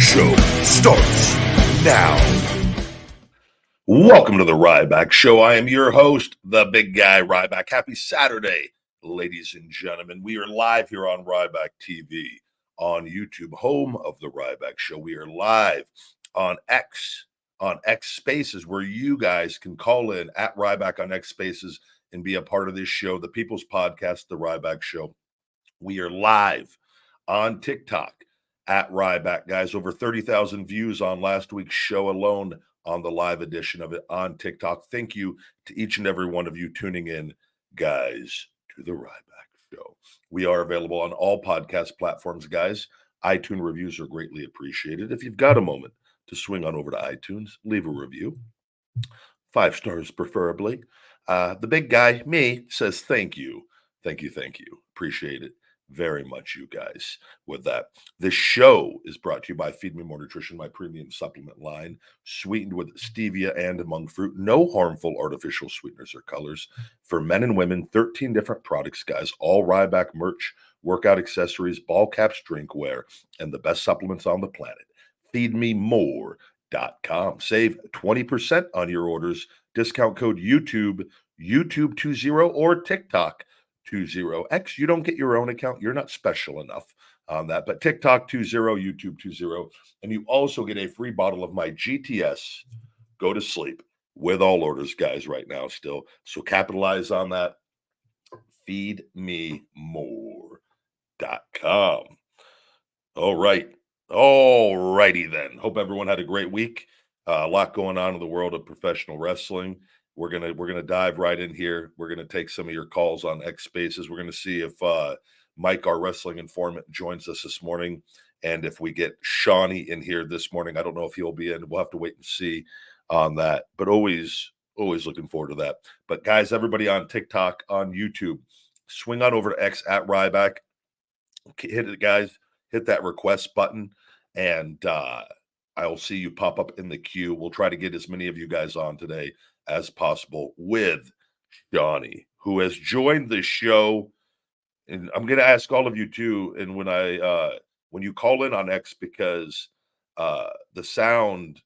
Show starts now. Welcome to the Ryback Show. I am your host, the big guy Ryback. Happy Saturday, ladies and gentlemen. We are live here on Ryback TV, on YouTube, home of the Ryback Show. We are live on X Spaces, where you guys can call in at Ryback on X Spaces and be a part of this show, the People's Podcast, the Ryback Show. We are live on TikTok at Ryback, guys. Over 30,000 views on last week's show alone on the live edition of it on TikTok. Thank you to each and every one of you tuning in, guys, to the Ryback Show. We are available on all podcast platforms, guys. iTunes reviews are greatly appreciated. If you've got a moment to swing on over to iTunes, leave a review. 5 stars preferably. The big guy, me, says thank you. Thank you. Appreciate it very much, you guys. With that, this show is brought to you by Feed Me More Nutrition, my premium supplement line, sweetened with stevia and monk fruit. No harmful artificial sweeteners or colors. For men and women, 13 different products, guys. All Ryback merch, workout accessories, ball caps, drinkware, and the best supplements on the planet. FeedMeMore.com. Save 20% on your orders. Discount code YouTube20 or TikTok 20X. You don't get your own account. You're not special enough on that. But TikTok 20, YouTube 20. And you also get a free bottle of my GTS Go to Sleep with all orders, guys, right now still. So capitalize on that. FeedMeMore.com. All right. All righty then. Hope everyone had a great week. A lot going on in the world of professional wrestling. We're gonna dive right in here. We're gonna take some of your calls on X Spaces. We're gonna see if Mike, our wrestling informant, joins us this morning, and if we get Shawnee in here this morning. I don't know if he'll be in. We'll have to wait and see on that. But always looking forward to that. But guys, everybody on TikTok, on YouTube, swing on over to X at Ryback. Hit it, guys. Hit that request button, and I'll see you pop up in the queue. We'll try to get as many of you guys on today as possible with Shawnee, who has joined the show. And I'm going to ask all of you too. And when you call in on X, because the sound,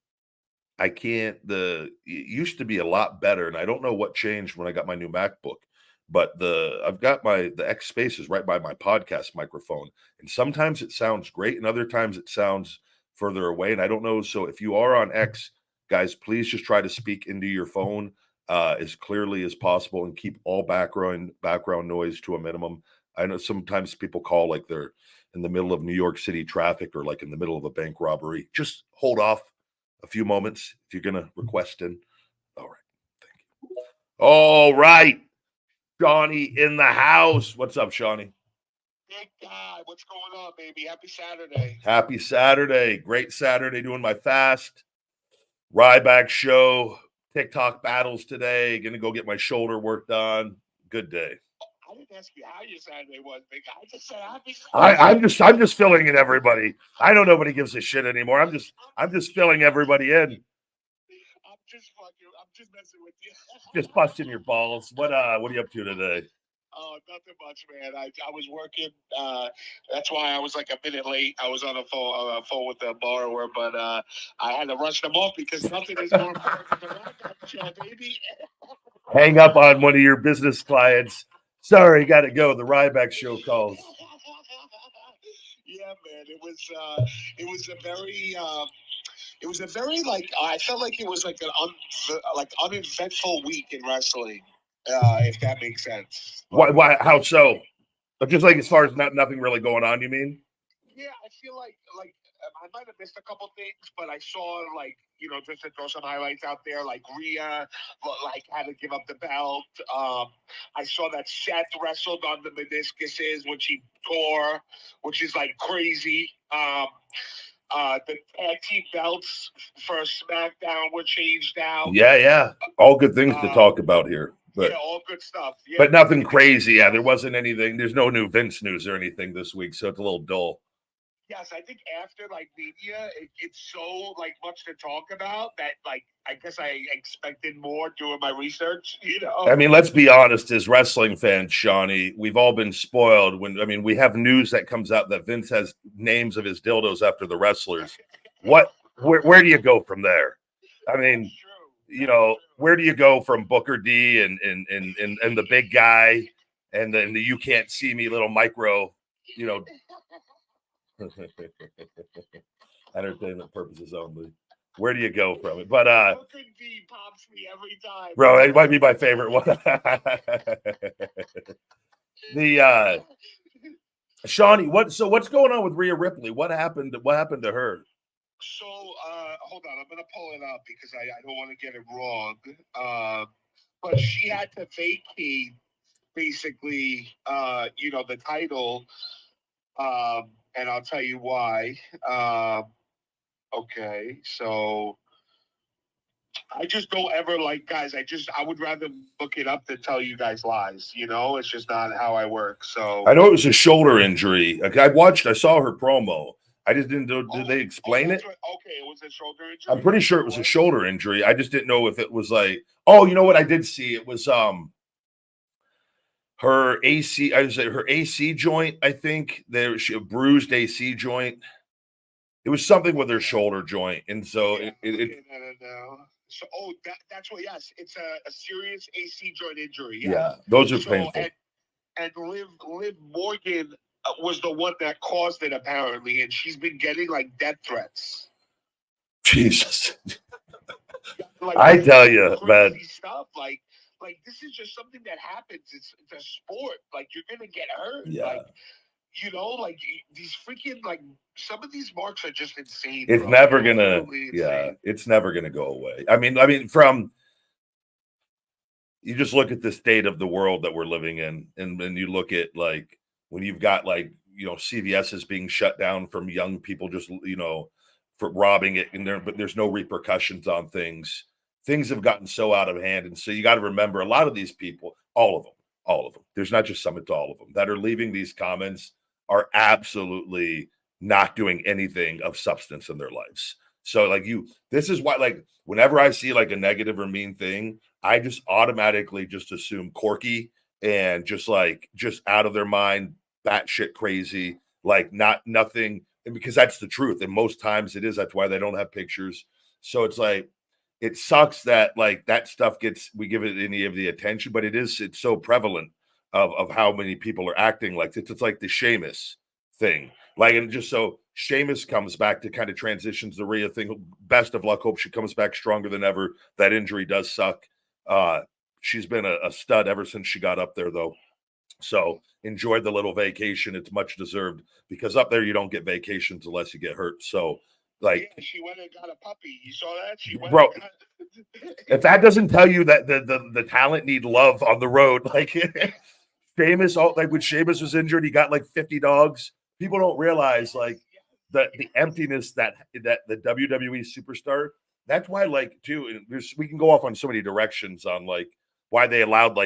it used to be a lot better, and I don't know what changed when I got my new MacBook. But I've got the X Spaces right by my podcast microphone, and sometimes it sounds great, and other times it sounds further away, and I don't know. So if you are on X, guys, please just try to speak into your phone as clearly as possible and keep all background noise to a minimum. I know sometimes people call like they're in the middle of New York City traffic or like in the middle of a bank robbery. Just hold off a few moments if you're gonna request in. All right, thank you. All right. Shawnee in the house. What's up, Shawnee? Big guy, what's going on, baby? Happy Saturday. Happy Saturday. Great Saturday doing my fast. Ryback Show. TikTok battles today. Gonna go get my shoulder work done. Good day. I didn't ask you how your Saturday was, big guy. I just said happy Saturday. I'm just filling in everybody. I know nobody gives a shit anymore. I'm just filling everybody in. I'm just messing with you. Just busting your balls. What are you up to today? Oh, nothing much, man. I was working. That's why I was like a minute late. I was on a phone with a borrower, but I had to rush them off because nothing is more important than the Ryback Show, baby. Hang up on one of your business clients. Sorry, got to go. The Ryback Show calls. Yeah, man. It was a very I felt like it was like an uneventful week in wrestling, if that makes sense. Why? How so? Just like as far as nothing really going on, you mean? Yeah, I feel like I might have missed a couple things, but I saw just to throw some highlights out there, like Rhea had to give up the belt. I saw that Seth wrestled on the meniscuses, which he tore, which is like crazy. The tag team belts for SmackDown were changed out. Yeah. All good things to talk about here. But, yeah, all good stuff. Yeah. But nothing crazy. Yeah, there wasn't anything. There's no new Vince news or anything this week, so it's a little dull. Yes, I think after media, it's so much to talk about that I guess I expected more doing my research. I mean, let's be honest, as wrestling fans, Shawnee, we've all been spoiled when we have news that comes out that Vince has names of his dildos after the wrestlers. where do you go from there? I mean, where do you go from Booker D and the big guy and then the you can't see me little micro, entertainment purposes only. Where do you go from it? But Booker D pops me every time. Bro, it might be my favorite one. The Shawnee, what's going on with Rhea Ripley? What happened to her? So hold on, I'm gonna pull it up because I don't want to get it wrong. But she had to vacate basically the title. And I'll tell you why. Okay, so I just don't ever guys. I would rather look it up than tell you guys lies. It's just not how I work. So I know it was a shoulder injury. Like I saw her promo. I just didn't know. Did they explain it? Okay, it was a shoulder injury. I'm pretty sure it was a shoulder injury. I just didn't know if it was like, oh, you know what? I did see it was her AC. I was her AC joint. I think she a bruised AC joint. It was something with her shoulder joint, and so So, that's what. Yes, it's a serious AC joint injury. Yes. Yeah, those are painful. And Liv Morgan was the one that caused it apparently, and she's been getting death threats. Jesus, I tell you, man. Stuff this is just something that happens. It's a sport. You're gonna get hurt. Yeah. These freaking some of these marks are just insane. It's never gonna, it's never gonna go away. I mean, from you just look at the state of the world that we're living in, and then you look at when you've got CVS is being shut down from young people just for robbing it, but there's no repercussions on things. Things have gotten so out of hand, and so you got to remember a lot of these people, all of them. There's not just some; it's all of them that are leaving these comments are absolutely not doing anything of substance in their lives. So this is why whenever I see a negative or mean thing, I just automatically just assume corky and just out of their mind, batshit crazy, nothing. And because that's the truth. And most times it is, that's why they don't have pictures. So it's it sucks that that stuff we give it any of the attention, but it's so prevalent of how many people are acting like it's like the Sheamus thing. And just so Sheamus comes back to kind of transitions the Rhea thing. Best of luck. Hope she comes back stronger than ever. That injury does suck. She's been a stud ever since she got up there, though. So enjoy the little vacation. It's much deserved because up there you don't get vacations unless you get hurt. So she went and got a puppy. You saw that? She went bro. If that doesn't tell you that the talent need love on the road, Sheamus, when Sheamus was injured, he got 50 dogs. People don't realize the emptiness that the WWE superstar. That's why too. We can go off on so many directions on why they allowed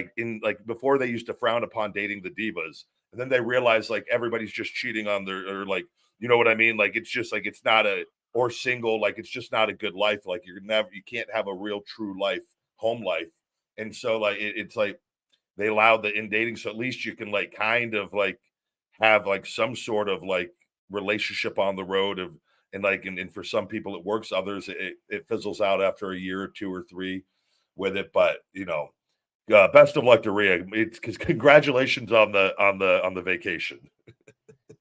before they used to frown upon dating the divas, and then they realized everybody's just cheating on their or you know what I mean? It's just it's not or single, it's just not a good life. You can't have a real true life, home life. And so it's they allow the in dating, so at least you can kind of have some sort of relationship on the road of and for some people it works, others it fizzles out after a year or 2 or 3 with it. But best of luck to Rhea. It's because congratulations on the vacation.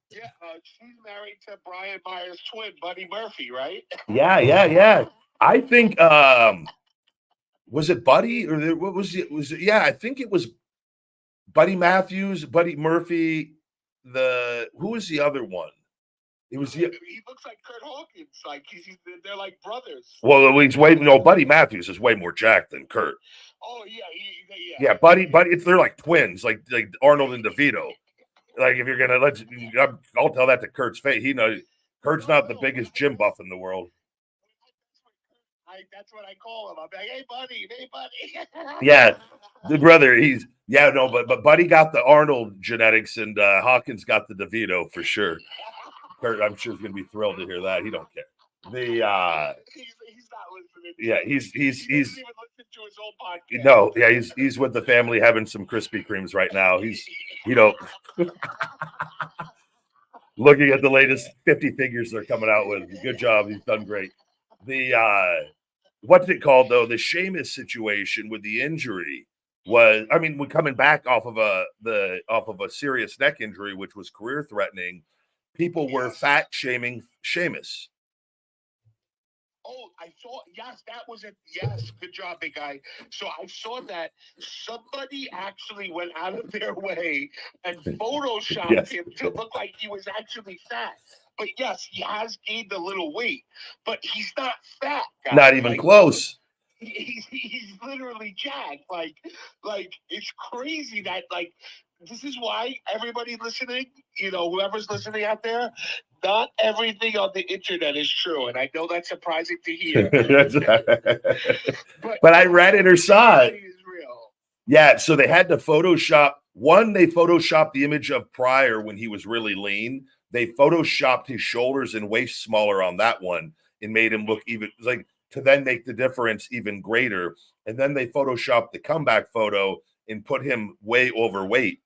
Yeah, she's married to Brian Myers' twin, Buddy Murphy, right? Yeah. I think was it Buddy or what was it? Yeah, I think it was Buddy Matthews, Buddy Murphy. Who was the other one? It was he looks like Kurt Hawkins. They're like brothers. Well, he's Buddy Matthews is way more jacked than Kurt. Oh yeah. Buddy, they're like twins, like Arnold and DeVito. If you're gonna I'll tell that to Kurt's face. He knows Kurt's not the biggest gym buff in the world. That's what I call him. I'm like, hey buddy. Yeah, the brother. But Buddy got the Arnold genetics, and Hawkins got the DeVito for sure. Kurt, I'm sure, is going to be thrilled to hear that. He don't care. He's not listening. Yeah, he's he doesn't even listen to his own podcast. No, yeah, he's with the family having some Krispy Kremes right now. He's Looking at the latest 50 figures they're coming out with. Good job. He's done great. The what's it called though? The Sheamus situation with the injury was, I mean, when coming back off of a serious neck injury, which was career threatening, people were fat shaming Sheamus. Oh, I saw. Yes, that was it. Yes, good job, big guy. So I saw that somebody actually went out of their way and photoshopped Yes. him to look like he was actually fat. But yes, he has gained a little weight, but he's not fat, guys. Not even close. He's literally jacked. Like it's crazy that this is why everybody listening, whoever's listening out there, not everything on the internet is true, and I know that's surprising to hear. but I read it or saw it. Is real. Yeah, so they had to Photoshop. One, they Photoshopped the image of prior when he was really lean. They Photoshopped his shoulders and waist smaller on that one and made him look even like to then make the difference even greater. And then they Photoshopped the comeback photo and put him way overweight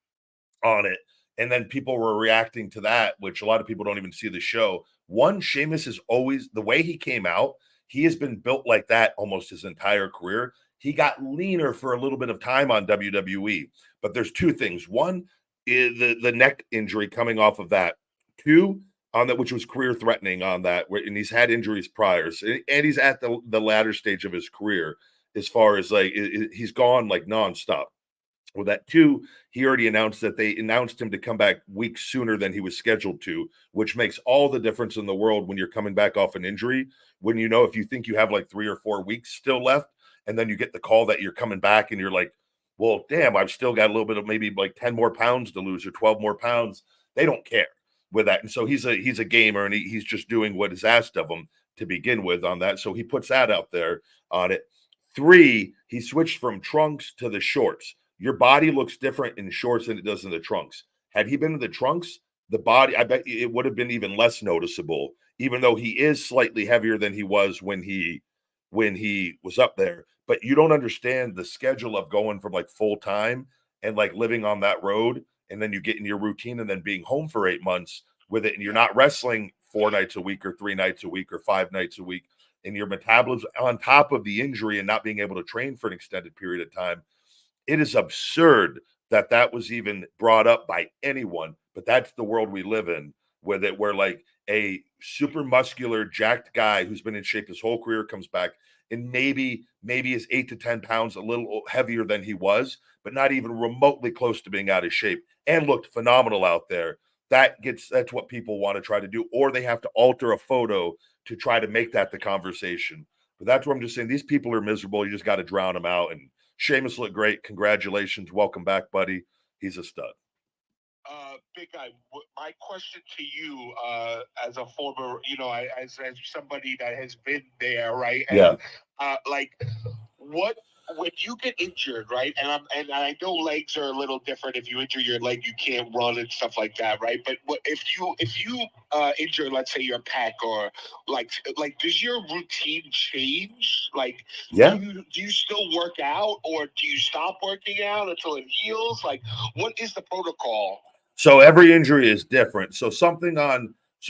on it. And then people were reacting to that, which a lot of people don't even see the show. One, Sheamus is always the way he came out. He has been built like that almost his entire career. He got leaner for a little bit of time on WWE, but there's two things. One is the neck injury coming off of that. Two, on that, which was career threatening on that, and he's had injuries prior, and he's at the latter stage of his career as far as like he's gone like nonstop. Well, that too, he already announced that they announced him to come back weeks sooner than he was scheduled to, which makes all the difference in the world when you're coming back off an injury. When if you think you have like 3 or 4 weeks still left, and then you get the call that you're coming back, and you're like, well, damn, I've still got a little bit of maybe like 10 more pounds to lose or 12 more pounds. They don't care with that. And so he's a gamer, and he's just doing what is asked of him to begin with on that. So he puts that out there on it. 3, he switched from trunks to the shorts. Your body looks different in shorts than it does in the trunks. Had he been in the trunks, the body, I bet it would have been even less noticeable, even though he is slightly heavier than he was when he was up there. But you don't understand the schedule of going from like full time and like living on that road, and then you get in your routine and then being home for 8 months with it, and you're not wrestling 4 nights a week or 3 nights a week or 5 nights a week, and your metabolism on top of the injury and not being able to train for an extended period of time. It is absurd that that was even brought up by anyone, but that's the world we live in, where like a super muscular, jacked guy who's been in shape his whole career comes back and maybe is 8 to 10 pounds a little heavier than he was, but not even remotely close to being out of shape and looked phenomenal out there. That's what people want to try to do, or they have to alter a photo to try to make that the conversation. But that's what I'm just saying. These people are miserable. You just got to drown them out. And Sheamus looked great. Congratulations. Welcome back, buddy. He's a stud. Big guy, my question to you, as a former, as somebody that has been there, right? And, Yeah. like, what when you get injured, right? And I know legs are a little different. If you injure your leg, you can't run and stuff like that, right? But if you injure, let's say your pec, or like does your routine change? Like, Yeah. do you still work out, or do you stop working out until it heals? Like, what is the protocol? So every injury is different. So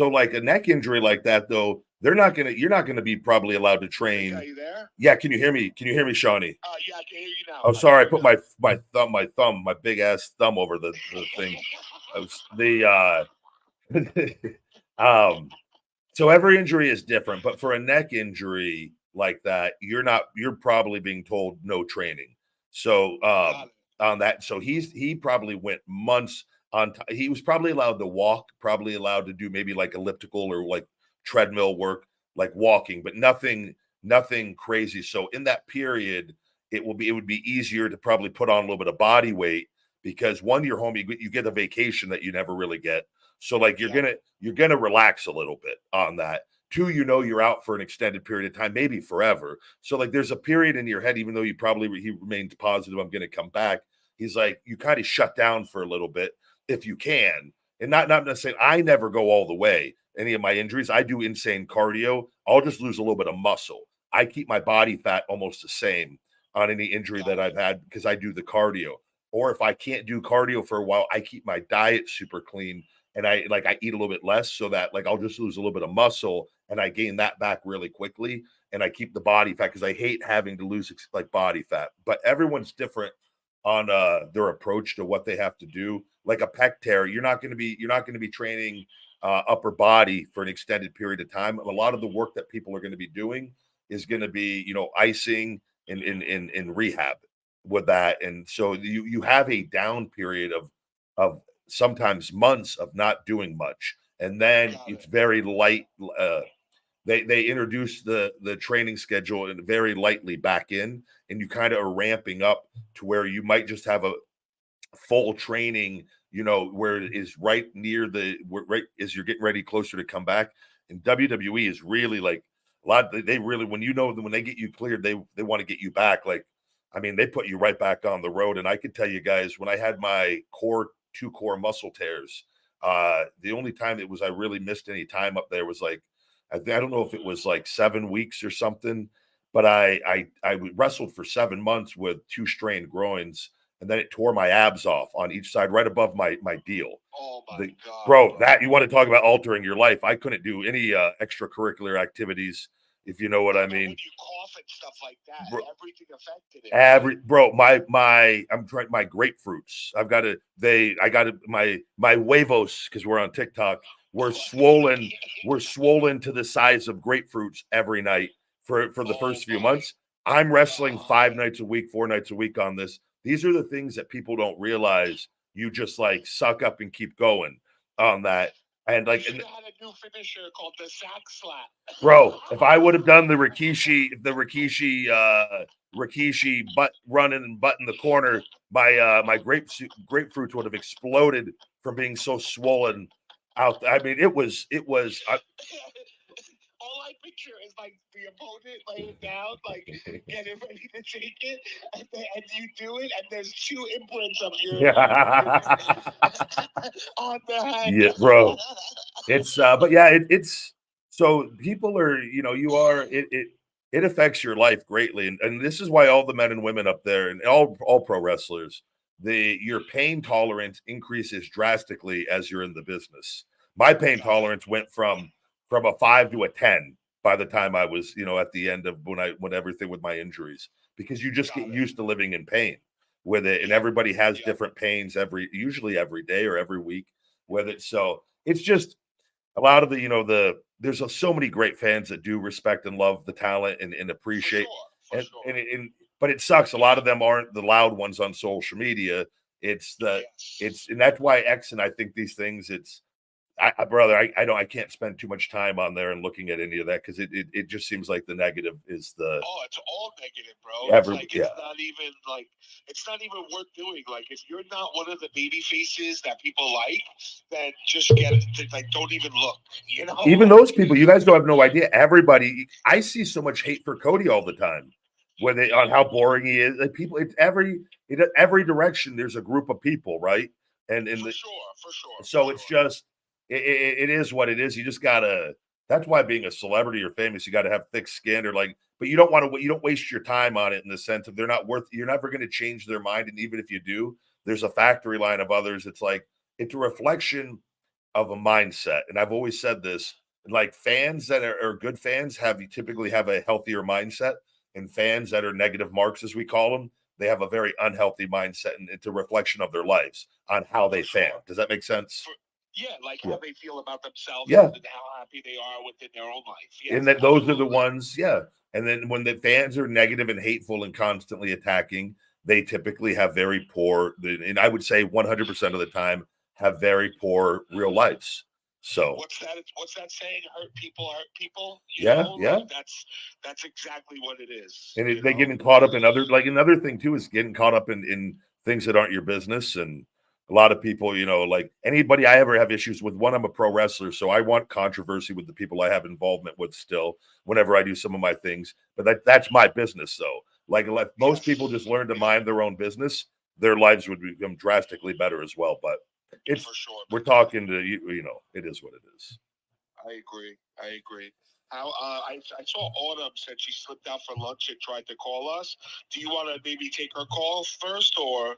like a neck injury like that, though, you're not gonna be probably allowed to train. Are you there? Yeah, can you hear me? Can you hear me, Shawnee? Yeah, I can hear you now. Oh, sorry, I put my big ass thumb over the thing. I was so every injury is different, but for a neck injury like that, you're probably being told no training. So on that, so he probably went months he was probably allowed to walk, probably allowed to do maybe like elliptical or like treadmill work, like walking, but nothing crazy. So in that period, it would be easier to probably put on a little bit of body weight, because one, you're home, you get a vacation that you never really get. So like you're gonna relax a little bit on that. Two, you're out for an extended period of time, maybe forever. So like there's a period in your head, even though he remains positive, I'm gonna come back. He's like, you kind of shut down for a little bit if you can. And not necessarily, I never go all the way. Any of my injuries, I do insane cardio. I'll just lose a little bit of muscle. I keep my body fat almost the same on any injury that I've had because I do the cardio. Or if I can't do cardio for a while, I keep my diet super clean and I eat a little bit less so that like I'll just lose a little bit of muscle and I gain that back really quickly, and I keep the body fat because I hate having to lose like body fat. But everyone's different on their approach to what they have to do. Like a pec tear, you're not going to be training upper body for an extended period of time. A lot of the work that people are going to be doing is going to be, icing in rehab with that. And so you have a down period of sometimes months of not doing much. And then it's very light. They introduce the training schedule and very lightly back in, and you kind of are ramping up to where you might just have a full training, where it is right near right as you're getting ready closer to come back. And WWE is really like a lot. They really, when they get you cleared, they want to get you back. Like, I mean, they put you right back on the road. And I could tell you guys, when I had my two core muscle tears, the only time I really missed any time up there was like, I don't know if it was like 7 weeks or something, but I wrestled for 7 months with 2 strained groins, and then it tore my abs off on each side, right above my deal. Oh my God, bro! That, you want to talk about altering your life? I couldn't do any extracurricular activities, if you know what I mean. When you cough and stuff like that, bro, everything affected it. I'm trying my grapefruits. I got my huevos, because we're on TikTok. We're swollen. We're swollen to the size of grapefruits every night for the first few months. I'm wrestling 5 nights a week, 4 nights a week on this. These are the things that people don't realize. You just like suck up and keep going on that. And like, you had a new finisher called the sack slap. Bro, if I would have done the Rikishi butt running and butt in the corner, my grapefruits would have exploded from being so swollen out. I mean, it was. All I picture is like the opponent laying down, like getting ready to take it, and you do it, and there's 2 imprints of your on the hand. Yeah, bro. It's but yeah, it's so people are, it affects your life greatly, and this is why all the men and women up there and all pro wrestlers, your pain tolerance increases drastically as you're in the business. My pain tolerance went from a 5 to a 10 by the time I was, at the end of when everything with my injuries, because you just get used to living in pain with it, and everybody has different pains usually every day or every week with it. So it's just a lot of there's so many great fans that do respect and love the talent and appreciate. For sure. But it sucks. A lot of them aren't the loud ones on social media. And that's why X, and I think these things, I can't spend too much time on there and looking at any of that, because it just seems like the negative is the. Oh, it's all negative, bro. It's not even worth doing. Like, if you're not one of the baby faces that people like, then just get it. Like, don't even look. Even those people, you guys don't have no idea. Everybody, I see so much hate for Cody all the time, on how boring he is. Like, people, every direction. There's a group of people, right? And for sure. So it's just. It is what it is. You just gotta. That's why being a celebrity or famous, you got to have thick skin, but you don't waste your time on it in the sense of they're not worth. You're never going to change their mind, and even if you do, there's a factory line of others. It's like it's a reflection of a mindset, and I've always said this. Like, fans that are good fans typically have a healthier mindset, and fans that are negative marks, as we call them, they have a very unhealthy mindset, and it's a reflection of their lives on how they fan. Does that make sense? How they feel about themselves, and how happy they are within their own life. And that those are the ones, And then when the fans are negative and hateful and constantly attacking, they typically have very poor, and I would say 100% of the time, have very poor real lives. So what's that saying? Hurt people hurt people. That's exactly what it is. And they getting caught up in another thing too is getting caught up in things that aren't your business. And a lot of people, like anybody I ever have issues with, I'm a pro wrestler, so I want controversy with the people I have involvement with still whenever I do some of my things. But that's my business, though. Like, if most people just learn to mind their own business, their lives would become drastically better as well. But it's for sure. We're talking to it is what it is. I agree. How I saw Autumn said she slipped out for lunch and tried to call us. Do you want to maybe take her call first, or?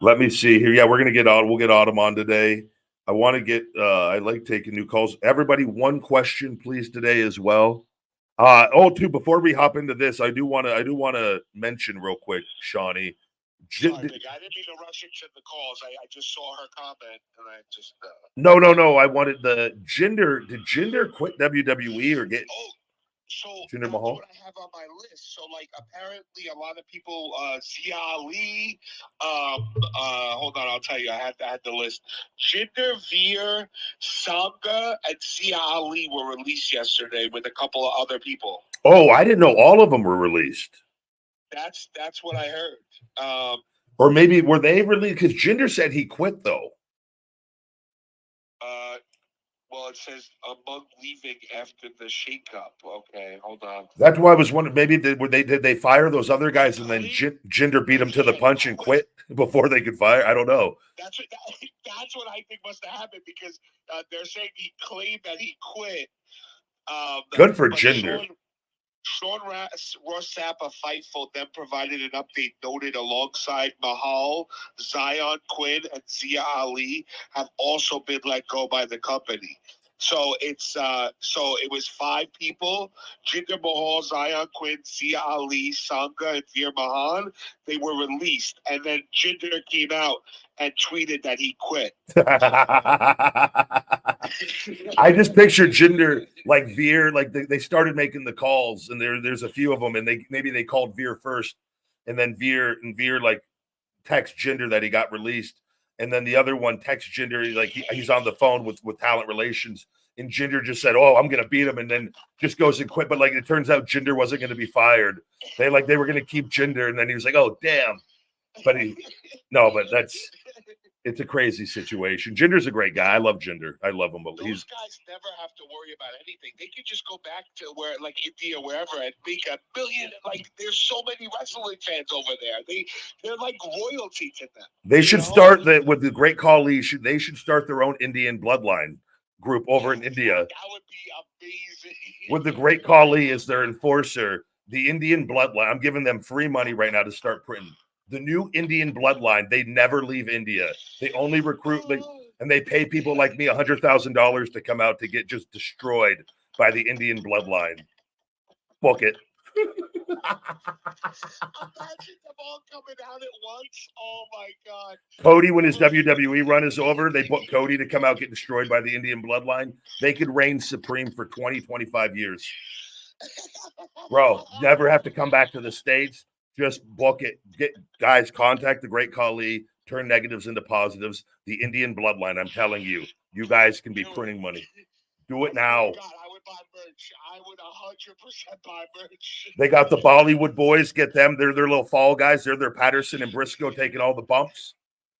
Let me see here. Yeah, we'll get Autumn on today. I want to get I like taking new calls. Everybody, one question, please, today as well. Too, before we hop into this, I do want to mention real quick, Shawnee. Sorry, Big. I didn't mean to rush into the calls. I just saw her comment and I just. No. I wanted the Jinder. Did Jinder quit WWE or get? Oh, so Jinder that's Mahal? what I have on my list. So, like, apparently, a lot of people, Zia Ali. Hold on, I'll tell you. I had the list. Jinder, Veer, Sangha, and Zia Ali were released yesterday with a couple of other people. Oh, I didn't know all of them were released. That's what I heard. Or maybe were they released? Because Jinder said he quit though. Well, it says among leaving after the shakeup. Okay, hold on. That's why I was wondering. Maybe did they fire those other guys and then Jinder beat him to the punch and quit before they could fire? I don't know. That's what I think must have happened because they're saying he claimed that he quit. Good for Jinder. Sean Ross Sapp of Fightful then provided an update noted alongside Mahal, Zion Quinn, and Zia Ali have also been let go by the company. So it's so it was 5 people: Jinder Mahal, Zion Quinn, Zia Ali, Sangha, and Veer Mahan. They were released, and then Jinder came out and tweeted that he quit. I just pictured Jinder like Veer, like they started making the calls, and there's a few of them, and they called Veer first, and then Veer like text Jinder that he got released, and then the other one text Jinder like he's on the phone with talent relations, and Jinder just said, "Oh, I'm gonna beat him," and then just goes and quit. But like it turns out Jinder wasn't going to be fired. They were going to keep Jinder, and then he was like, "Oh, damn." But it's a crazy situation. Jinder's a great guy. I love Jinder. I love him. But those guys never have to worry about anything. They could just go back to where, like India, wherever, and make $1 million. Like there's so many wrestling fans over there. They're like royalty to them. They should start with the Great Khali. They should start their own Indian bloodline group over in India. That would be amazing. With the Great Khali as their enforcer, the Indian bloodline. I'm giving them free money right now to start printing. The new Indian bloodline, they never leave India. They only recruit, and they pay people like me $100,000 to come out to get just destroyed by the Indian bloodline. Book it. Imagine them all coming out at once. Oh my God. Cody, when his WWE run is over, they book Cody to come out, get destroyed by the Indian bloodline. They could reign supreme for 20, 25 years. Bro, never have to come back to the States. Just book it. Get guys, contact the Great Khali, turn negatives into positives. The Indian bloodline, I'm telling you, you guys can be printing money. Do it now. God, I would buy merch. I would 100% buy merch. They got the Bollywood boys. Get them. They're their little fall guys. They're their Patterson and Briscoe taking all the bumps.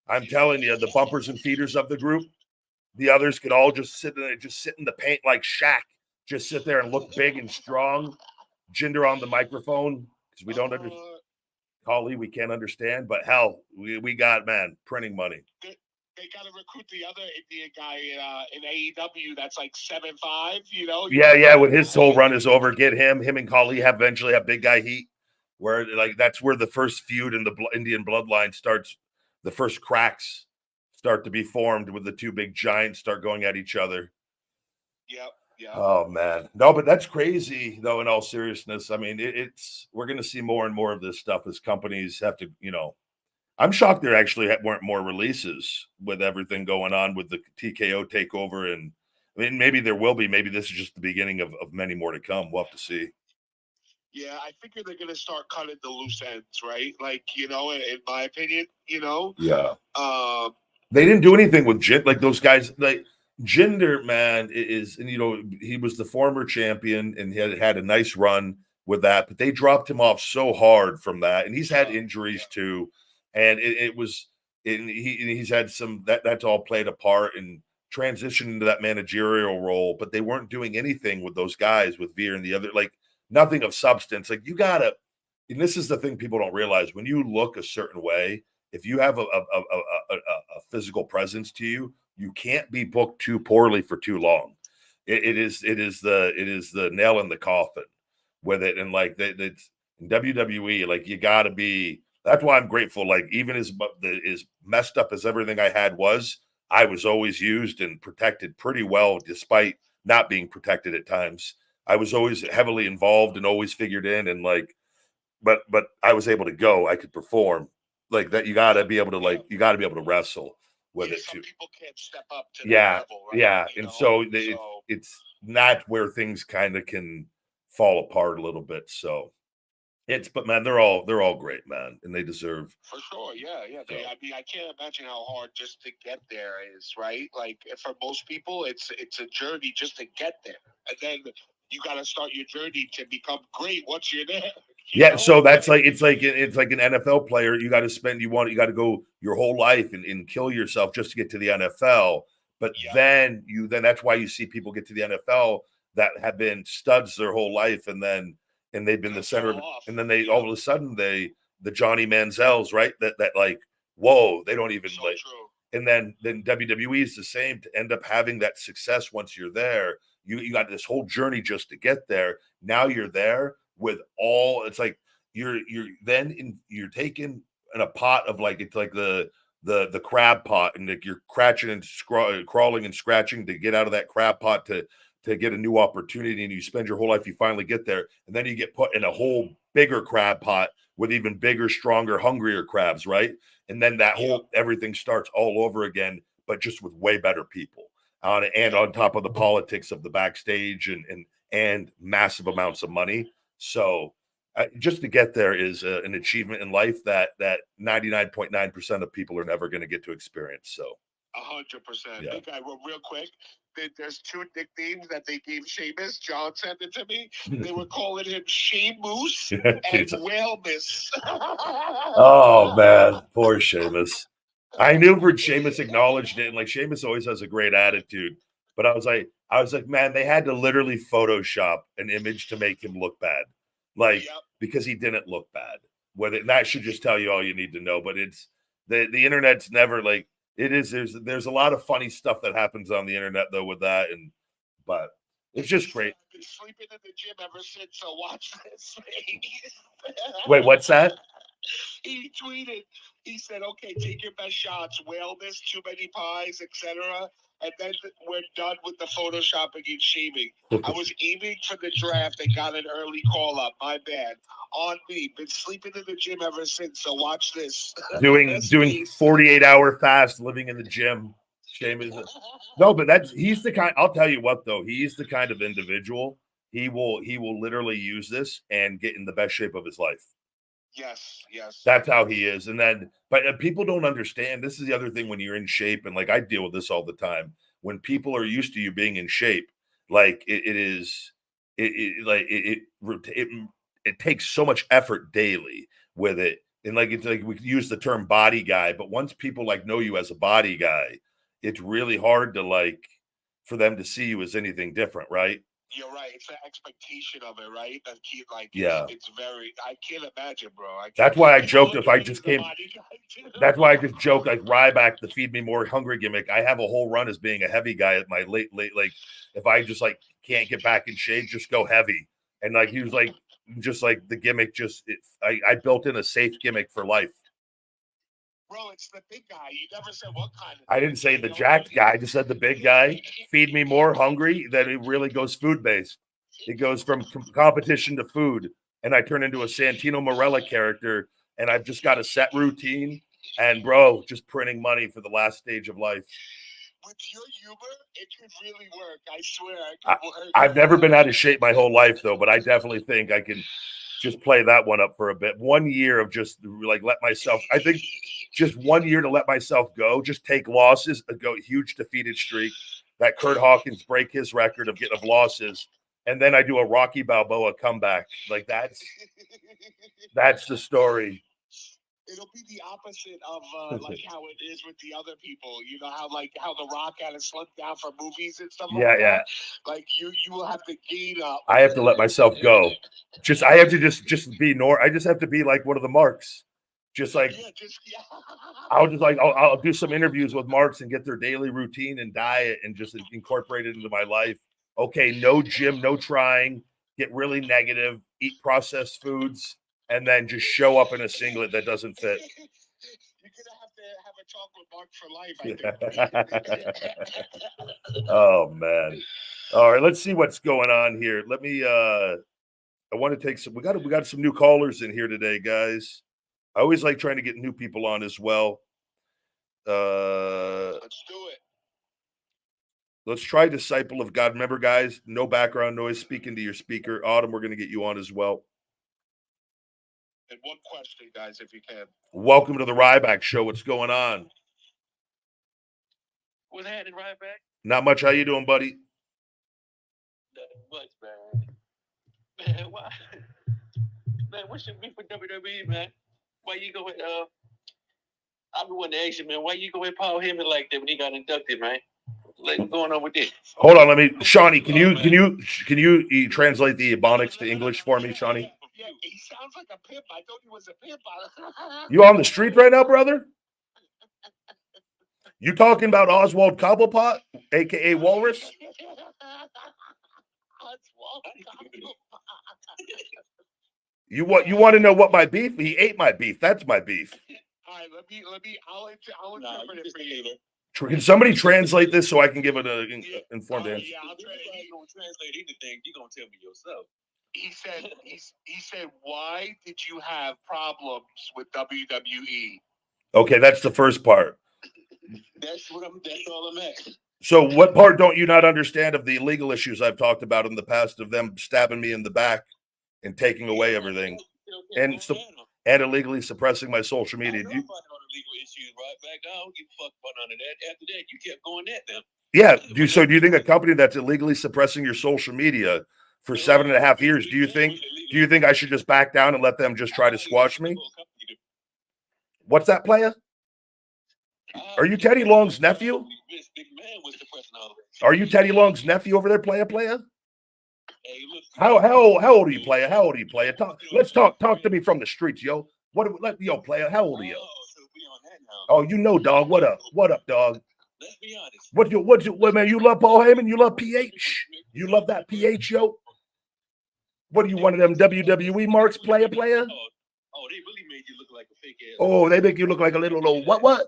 I'm telling you, the bumpers and feeders of the group. The others could all just sit in the paint like Shaq. Just sit there and look big and strong. Jinder on the microphone because we don't understand. Khali, we can't understand, but hell, we got, man, printing money. They got to recruit the other Indian guy in AEW that's like 7'5", you know? Yeah. When his whole run is over, get him and Khali eventually have big guy heat, where like that's where the first feud in the Indian bloodline starts. The first cracks start to be formed with the two big giants start going at each other. Yep. Oh man, no, but that's crazy though. In all seriousness, I mean, we're going to see more and more of this stuff as companies have to, I'm shocked there actually weren't more releases with everything going on with the TKO takeover, and I mean, maybe there will be. Maybe this is just the beginning of many more to come. We'll have to see. Yeah, I figure they're going to start cutting the loose ends, right? Like, in my opinion, Yeah. They didn't do anything with like those guys, like. Jinder, man, is, and he was the former champion and he had a nice run with that, but they dropped him off so hard from that, and he's had injuries too, and he's had some that's all played a part in transitioning to that managerial role, but they weren't doing anything with those guys with Veer and the other, like nothing of substance. Like you gotta, and this is the thing people don't realize: when you look a certain way, if you have a physical presence to you, you can't be booked too poorly for too long. It is the nail in the coffin with it, and like that's in WWE, like you got to be. That's why I'm grateful. Like even as messed up as everything I had was, I was always used and protected pretty well, despite not being protected at times. I was always heavily involved and always figured in, and like, but I was able to go. I could perform like that. You got to be able to you got to be able to wrestle with it some too. people can't step up to that Yeah, level, right? yeah, and so it's not where things kind of can fall apart a little bit. So but man, they're all great, man, and they deserve. For sure, yeah. So. I mean, I can't imagine how hard just to get there is, right? Like for most people, it's a journey just to get there, and then you got to start your journey to become great once you're there. Yeah, so that's like it's like an NFL player. You got to you got to go your whole life and kill yourself just to get to the NFL. But then that's why you see people get to the NFL that have been studs their whole life, and they've been the center of, and then they all of a sudden the Johnny Manziels, right? That like, whoa, they don't even so like. True. And then WWE is the same. To end up having that success once you're there, you got this whole journey just to get there. Now you're there with all. It's like you're taking in a pot of like, it's like the crab pot, and like you're crawling and scratching to get out of that crab pot to get a new opportunity, and you spend your whole life, you finally get there, and then you get put in a whole bigger crab pot with even bigger, stronger, hungrier crabs, right? And then that whole everything starts all over again, but just with way better people on top of the politics of the backstage and massive amounts of money. So just to get there is an achievement in life that 99.9% of people are never going to get to experience. So 100%. Yeah. Big guy, real quick. There's two nicknames that they gave Sheamus. John sent it to me. They were calling him Sheamus and Whalmus. Oh man, poor Sheamus. I knew Sheamus acknowledged it, and like Sheamus always has a great attitude. But I was like, man, they had to literally Photoshop an image to make him look bad, like because he didn't look bad. Whether that should just tell you all you need to know. But it's the internet's never like it is. There's a lot of funny stuff that happens on the internet though with that, but it's just great. I've been sleeping in the gym ever since. So watch this. Wait, what's that? He tweeted. He said, "Okay, take your best shots. Wellness, too many pies, etc." And then we're done with the photoshopping and shaming. I was aiming for the draft and got an early call up. My bad. On me. Been sleeping in the gym ever since. So watch this. Doing 48-hour fast, living in the gym. Sheamus. No, but he's the kind. I'll tell you what though, he's the kind of individual. He will literally use this and get in the best shape of his life. Yes. That's how he is. And then, but people don't understand. This is the other thing when you're in shape, and like I deal with this all the time. When people are used to you being in shape, like it takes so much effort daily with it. And like it's like we use the term body guy, but once people like know you as a body guy, it's really hard to like for them to see you as anything different, right? You're right. It's the expectation of it, right? That kid, like, it's very. I can't imagine, bro. That's why I joked if I just came. That's why I just joke like Ryback, the feed me more hungry gimmick. I have a whole run as being a heavy guy at my late like if I just like can't get back in shape, just go heavy. And like he was like just like the gimmick, I built in a safe gimmick for life. Bro, it's the big guy. You never said what kind of. I didn't say the jacked guy. I just said the big guy. Feed me more hungry. That it really goes food based. It goes from competition to food, and I turn into a Santino Marella character, and I've just got a set routine. And bro, just printing money for the last stage of life. With your humor, it could really work. I swear, I've never been out of shape my whole life though, but I definitely think I can just play that one up for a bit. 1 year of just like let myself. I think just 1 year to let myself go, just take losses, go huge defeated streak. That Kurt Hawkins break his record of losses, and then I do a Rocky Balboa comeback. Like that's the story. It'll be the opposite of like how it is with the other people. You know how The Rock had to slip down for movies and stuff like that. Yeah. Like you will have to gain up. I have to let myself go. I have to just be I just have to be like one of the marks. I'll do some interviews with marks and get their daily routine and diet and just incorporate it into my life. Okay, no gym, no trying, get really negative, eat processed foods, and then just show up in a singlet that doesn't fit. You're gonna have to have a talk with Mark for life, I think. Oh man. All right, let's see what's going on here. Let me I want to take some we got some new callers in here today, guys. I always like trying to get new people on as well. Let's do it. Let's try Disciple of God. Remember, guys, no background noise. Speak into your speaker. Autumn, we're going to get you on as well. And one question, guys, if you can. Welcome to the Ryback Show. What's going on? What's happening, Ryback? Not much. How you doing, buddy? Nothing much, man. Man, why? Man, what should be for WWE, man? Why you go with I be wanting to ask you, man, why you go with Paul Heyman like that when he got inducted, man? Like, what's going on with this? Hold on, let me, Shawnee. Can you translate the Ebonics to English for me, Shawnee? Yeah, he sounds like a pimp. I thought he was a pimp. You on the street right now, brother? You talking about Oswald Cobblepot, aka Walrus? You want to know what my beef? He ate my beef. That's my beef. All right, I'll interpret it for you. Can somebody translate this so I can give it an informed answer? Yeah, I'll translate anything. You're gonna tell me yourself. He said, why did you have problems with WWE? Okay, that's the first part. That's all I'm asking. So what part don't you not understand of the legal issues I've talked about in the past of them stabbing me in the back and taking away everything and illegally suppressing my social media? I know about all the legal issues, Ryback. I don't give a fuck about none of that. After that, you kept going at them. Yeah. Do you think a company that's illegally suppressing your social media for 7.5 years, do you think I should just back down and let them just try to squash me? What's that, playa? Are you Teddy Long's nephew? Are you Teddy Long's nephew over there, playa? How old are you, playa? How old are you, playa? Let's talk to me from the streets, yo. Playa, how old are you? Oh, you know, dog. What up, dog? Let's be honest. What, man? You love Paul Heyman? You love PH? You love that PH, yo? What are you, one of them WWE marks, playa? Oh, they really made you look like a fake ass. Oh, they make you look like a little old what?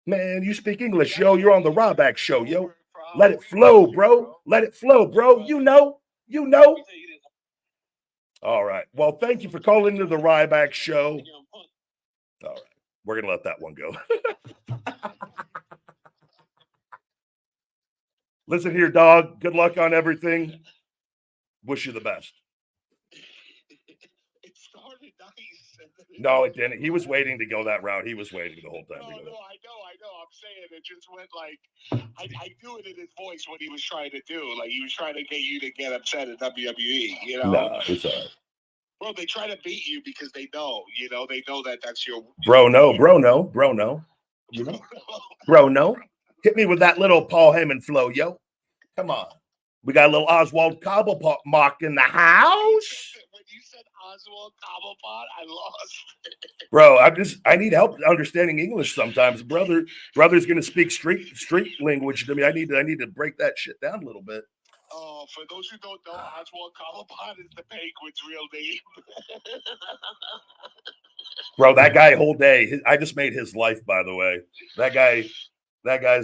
Man, you speak English, yo. You're on the Ryback Show, yo. Let it flow, bro. Let it flow, bro. You know. All right. Well, thank you for calling into the Ryback Show. All right. We're going to let that one go. Listen here, dog. Good luck on everything. Wish you the best. It started nice. No, it didn't. He was waiting to go that route. He was waiting the whole time. No, I know. I'm saying it just went like I knew it in his voice what he was trying to do. Like he was trying to get you to get upset at WWE. You know? Nah, it's all right. Bro, they try to beat you because they know. You know, they know that that's your. Bro, no. You know? Bro, no. Hit me with that little Paul Heyman flow, yo. Come on. We got a little Oswald Cobblepot mock in the house. When you said Oswald Cobblepot, I lost. Bro, I need help understanding English sometimes. Brother's gonna speak street language to me. I need to break that shit down a little bit. Oh, for those who don't know, Oswald Cobblepot is the Penguin's real name. Bro, that guy whole day. I just made his life, by the way. That guy's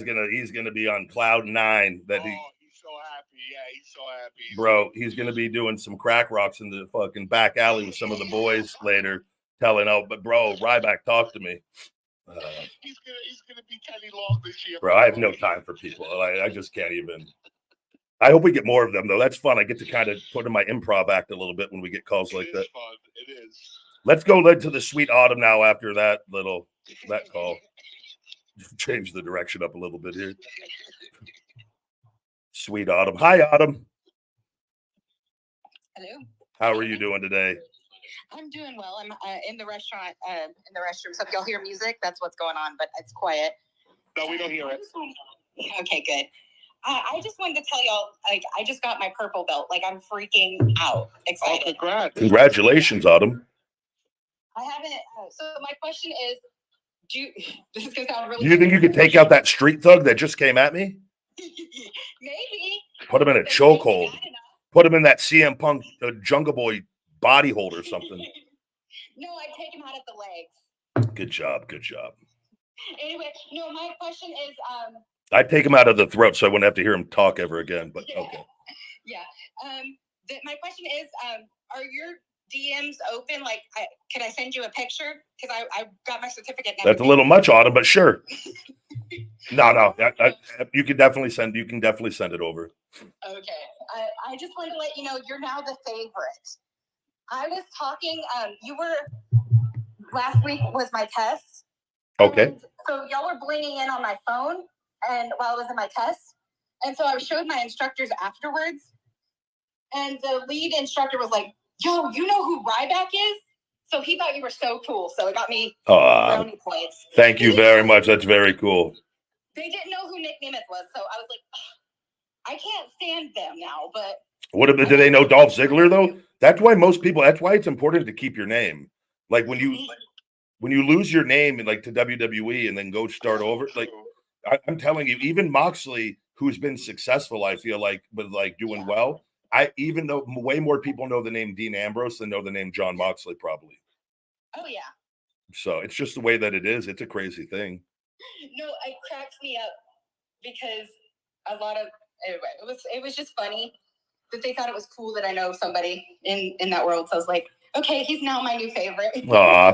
gonna be on cloud 9. He's so happy. Yeah, he's so happy. Bro, he's gonna be doing some crack rocks in the fucking back alley with some of the boys later, telling, but bro, Ryback, talk to me. He's gonna be Teddy Long this year. Bro, I have no time for people. I just can't even. I hope we get more of them though. That's fun. I get to kind of put in my improv act a little bit when we get calls like that. Fun. It is. Let's go to the Sweet Autumn now after that call. Change the direction up a little bit here. Sweet Autumn. Hi, Autumn. Hello. How are you doing today? I'm doing well. I'm in the restaurant, in the restroom. So if y'all hear music, that's what's going on, but it's quiet. No, we don't hear it. Okay, good. I just wanted to tell y'all, like, I just got my purple belt. Like, I'm freaking out. Excited. Oh, congrats. Congratulations, Autumn. I haven't. So my question is, this is going to sound really. Do you think you could take out that street thug that just came at me? Maybe. Put him in a chokehold. Put him in that CM Punk Jungle Boy body hold or something. No, I'd take him out at the legs. Good job. Anyway, no, my question is, I'd take him out of the throat so I wouldn't have to hear him talk ever again. But yeah, okay. yeah. My question is, are your DMs open? Like, can I send you a picture? Because I got my certificate. That's a little much, Autumn, but sure. No. You can definitely send it over. Okay. I just wanted to let you know you're now the favorite. I was talking. You were last week was my test. Okay. So y'all were blinging in on my phone, and while I was in my test, and so I showed my instructors afterwards, and the lead instructor was like, "Yo, you know who Ryback is?" So he thought you were so cool. So it got me brownie points. Thank you very much. That's very cool. They didn't know who Nick Nemeth was, so I was like, I can't stand them now. But do they know Dolph Ziggler though? That's why that's why it's important to keep your name. Like when you lose your name and like to WWE and then go start over, like I'm telling you, even Moxley, who's been successful, I feel like, but like doing well. Even though way more people know the name Dean Ambrose than know the name John Moxley, probably. Oh yeah. So it's just the way that it is. It's a crazy thing. No, it cracks me up because it was just funny that they thought it was cool that I know somebody in that world. So I was like, okay, he's now my new favorite.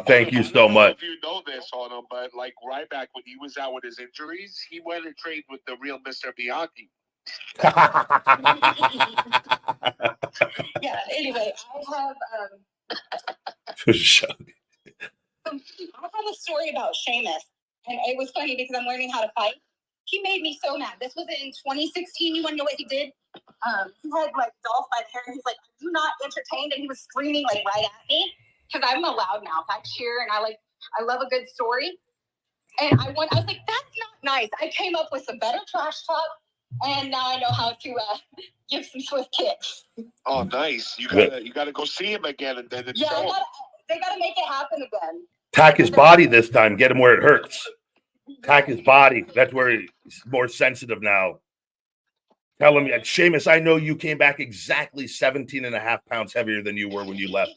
Thank you so much. If you know this on him, but like Ryback, when he was out with his injuries, he went and trained with the real Mr. Bianchi. Yeah. Anyway, I have a story about Sheamus, and it was funny because I'm learning how to fight. He made me so mad. This was in 2016. You want to know what he did? He had like Dolph by the hair, and he's like, "Do not entertain," and he was screaming like right at me because I'm a loudmouth. I cheer and I love a good story. And I was like, "That's not nice." I came up with some better trash talk, and now I know how to give some swift kicks. Oh, nice! You gotta go see him again, and then they gotta make it happen again. Attack his body this time. Get him where it hurts. Attack his body. That's where he's more sensitive now. Tell him, Sheamus, I know you came back exactly 17 and a half pounds heavier than you were when you left.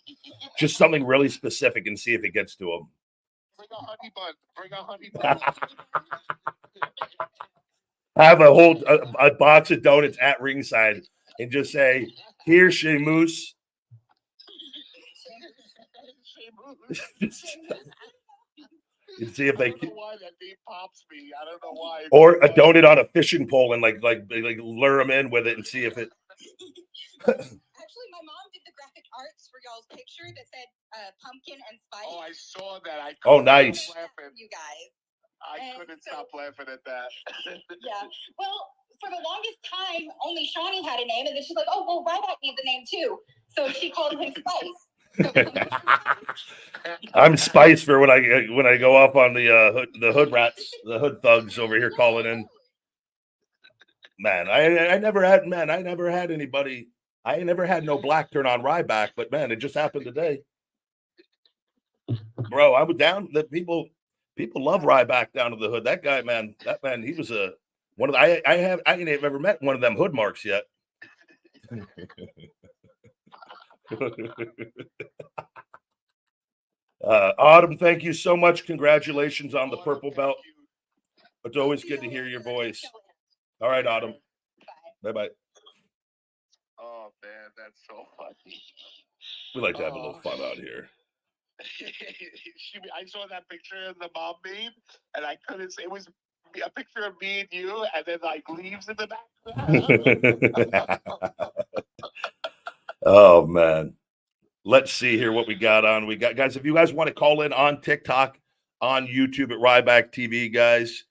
Just something really specific and see if it gets to him. Bring a honey bun. Bring a honey bun. Have a box of donuts at ringside and just say, "Here, Sheamus." And see if they can. Why that name pops me. I don't know why. Or a donut on a fishing pole and like lure them in with it and see if it. Actually, my mom did the graphic arts for y'all's picture that said pumpkin and spice. Oh, I saw that. Nice. You guys. I couldn't stop laughing at that. Yeah. Well, for the longest time, only Shawnee had a name, and then she's like, "Oh, well, Ryback needs a name too," so she called him Spice. I'm Spice for when I go off on the hood rats, the hood thugs over here calling in. Man, I never had anybody. I never had no black turn on Ryback, but man, it just happened today. Bro, I was down. The people love Ryback down to the hood. That man, he was one of the, I ain't ever met one of them hood marks yet. Autumn, thank you so much. Congratulations on the purple belt. It's always good to hear your voice. All right, Autumn. Bye-bye. Oh, man, that's so funny. We like to have a little fun out here. I saw that picture of the mom meme, and I couldn't say it was a picture of me and you, and then like leaves in the back. Oh, man. Let's see here what we got on. We got, guys, if you guys want to call in on TikTok, on YouTube at Ryback TV, guys,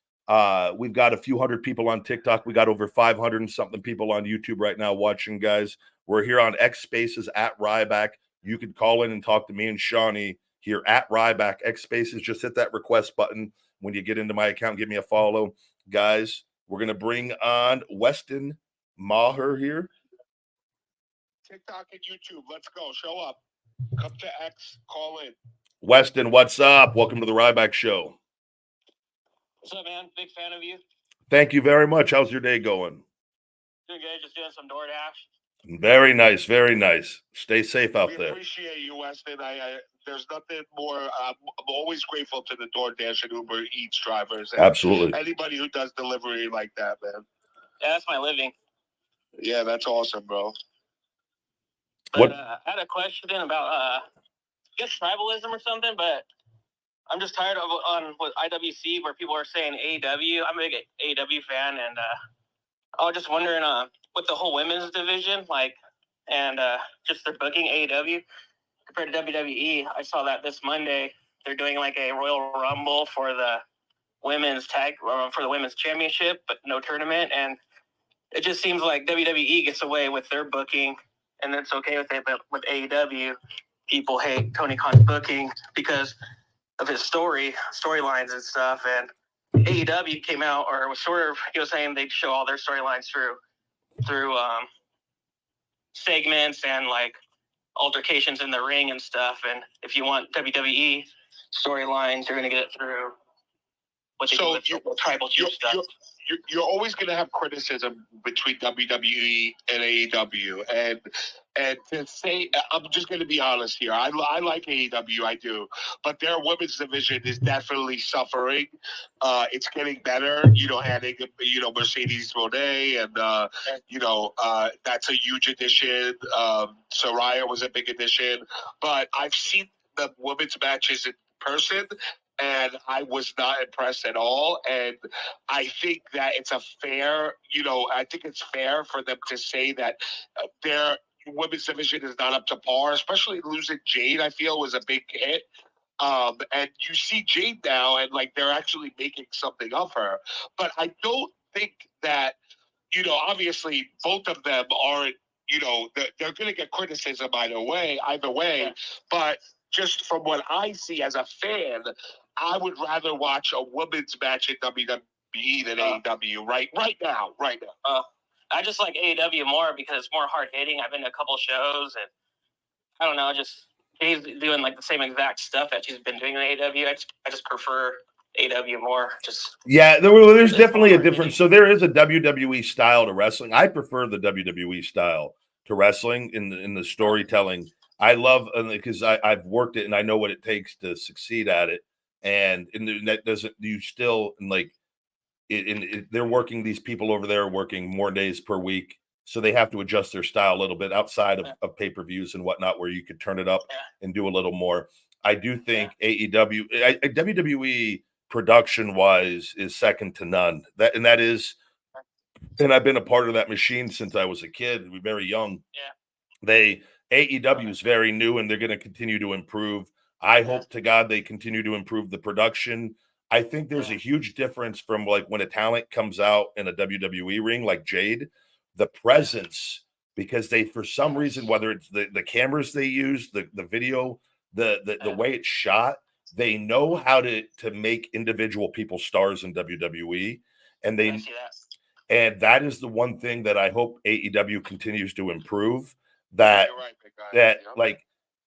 we've got a few hundred people on TikTok. We got over 500 and something people on YouTube right now watching, guys. We're here on X Spaces at Ryback. You can call in and talk to me and Shawnee here at Ryback. X Spaces, just hit that request button when you get into my account. Give me a follow. Guys, we're going to bring on Weston Maher here. TikTok and YouTube. Let's go. Show up. Come to X. Call in. Weston, what's up? Welcome to the Ryback Show. What's up, man? Big fan of you. Thank you very much. How's your day going? Doing good. Just doing some DoorDash. Very nice, very nice. Stay safe out We there. appreciate you, Weston. There's nothing more. I'm always grateful to the DoorDash and Uber Eats drivers and Absolutely. anybody who does delivery like that, man. Yeah, that's my living. Yeah, that's awesome, bro. But I had a question about I guess tribalism or something, but I'm just tired of on with IWC where people are saying AEW. I'm a big AEW fan, and I was just wondering with the whole women's division, like, and just their booking AEW compared to WWE. I saw that this Monday they're doing like a Royal Rumble for the women's for the women's championship, but no tournament, and it just seems like WWE gets away with their booking, and it's okay with it. But with AEW, people hate Tony Khan's booking because of his storylines and stuff. And AEW came out, or was sort of, he was saying they'd show all their storylines through segments and like altercations in the ring and stuff. And if you want WWE storylines, you're gonna get it through what they do with tribal stuff. You're always going to have criticism between WWE and AEW, and to say, I'm just going to be honest here. I like AEW, I do, but their women's division is definitely suffering. It's getting better, adding Mercedes Moné, and that's a huge addition. Soraya was a big addition, but I've seen the women's matches in person, and I was not impressed at all. And I think that it's fair for them to say that their women's division is not up to par, especially losing Jade, I feel, was a big hit. And you see Jade now, and like they're actually making something of her. But I don't think that, obviously both of them aren't, they're going to get criticism either way. Yeah. But just from what I see as a fan, I would rather watch a women's match in WWE than AEW right now. I just like AEW more because it's more hard hitting. I've been to a couple shows, and I don't know, just she's doing like the same exact stuff that she's been doing in AEW. I just prefer AEW more. There's definitely a difference. So there is a WWE style to wrestling. I prefer the WWE style to wrestling in the storytelling. I love because I've worked it and I know what it takes to succeed at it. And that doesn't you still like they're working, these people over there working more days per week, so they have to adjust their style a little bit outside of pay-per-views and whatnot, where you could turn it up and do a little more. I do think WWE production wise is second to none. And I've been a part of that machine since I was a kid. We're very young. AEW is very new, and they're going to continue to improve. I hope to God they continue to improve the production. I think there's a huge difference from like when a talent comes out in a WWE ring, like Jade, the presence, because they, for some reason, whether it's the cameras they use, the video, the way it's shot, they know how to make individual people stars in WWE, and that is the one thing that I hope AEW continues to improve. Like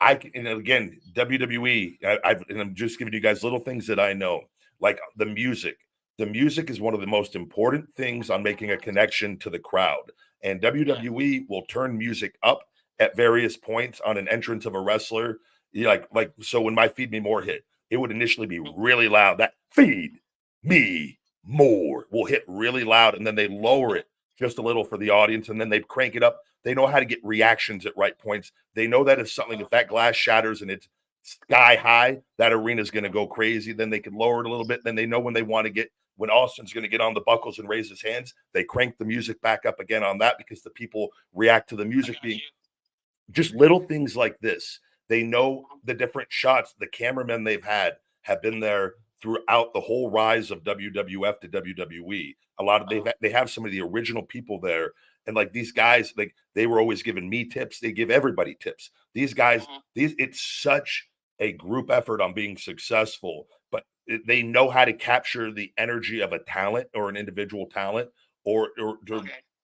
again, WWE, and I'm just giving you guys little things that I know, like the music. The music is one of the most important things on making a connection to the crowd. And WWE will turn music up at various points on an entrance of a wrestler. So when my Feed Me More hit, it would initially be really loud. That Feed Me More will hit really loud, and then they lower it just a little for the audience, and then they crank it up. They know how to get reactions at right points. They know that if that glass shatters and it's sky high, that arena is going to go crazy. Then they can lower it a little bit. Then they know when Austin's going to get on the buckles and raise his hands, they crank the music back up again on that, because the people react to the music being just little things like this. They know the different shots. The cameramen they've had have been there throughout the whole rise of WWF to WWE. They have some of the original people there. And like these guys, like they were always giving me tips. They give everybody tips. These guys, it's such a group effort on being successful, but they know how to capture the energy of a talent or an individual talent, where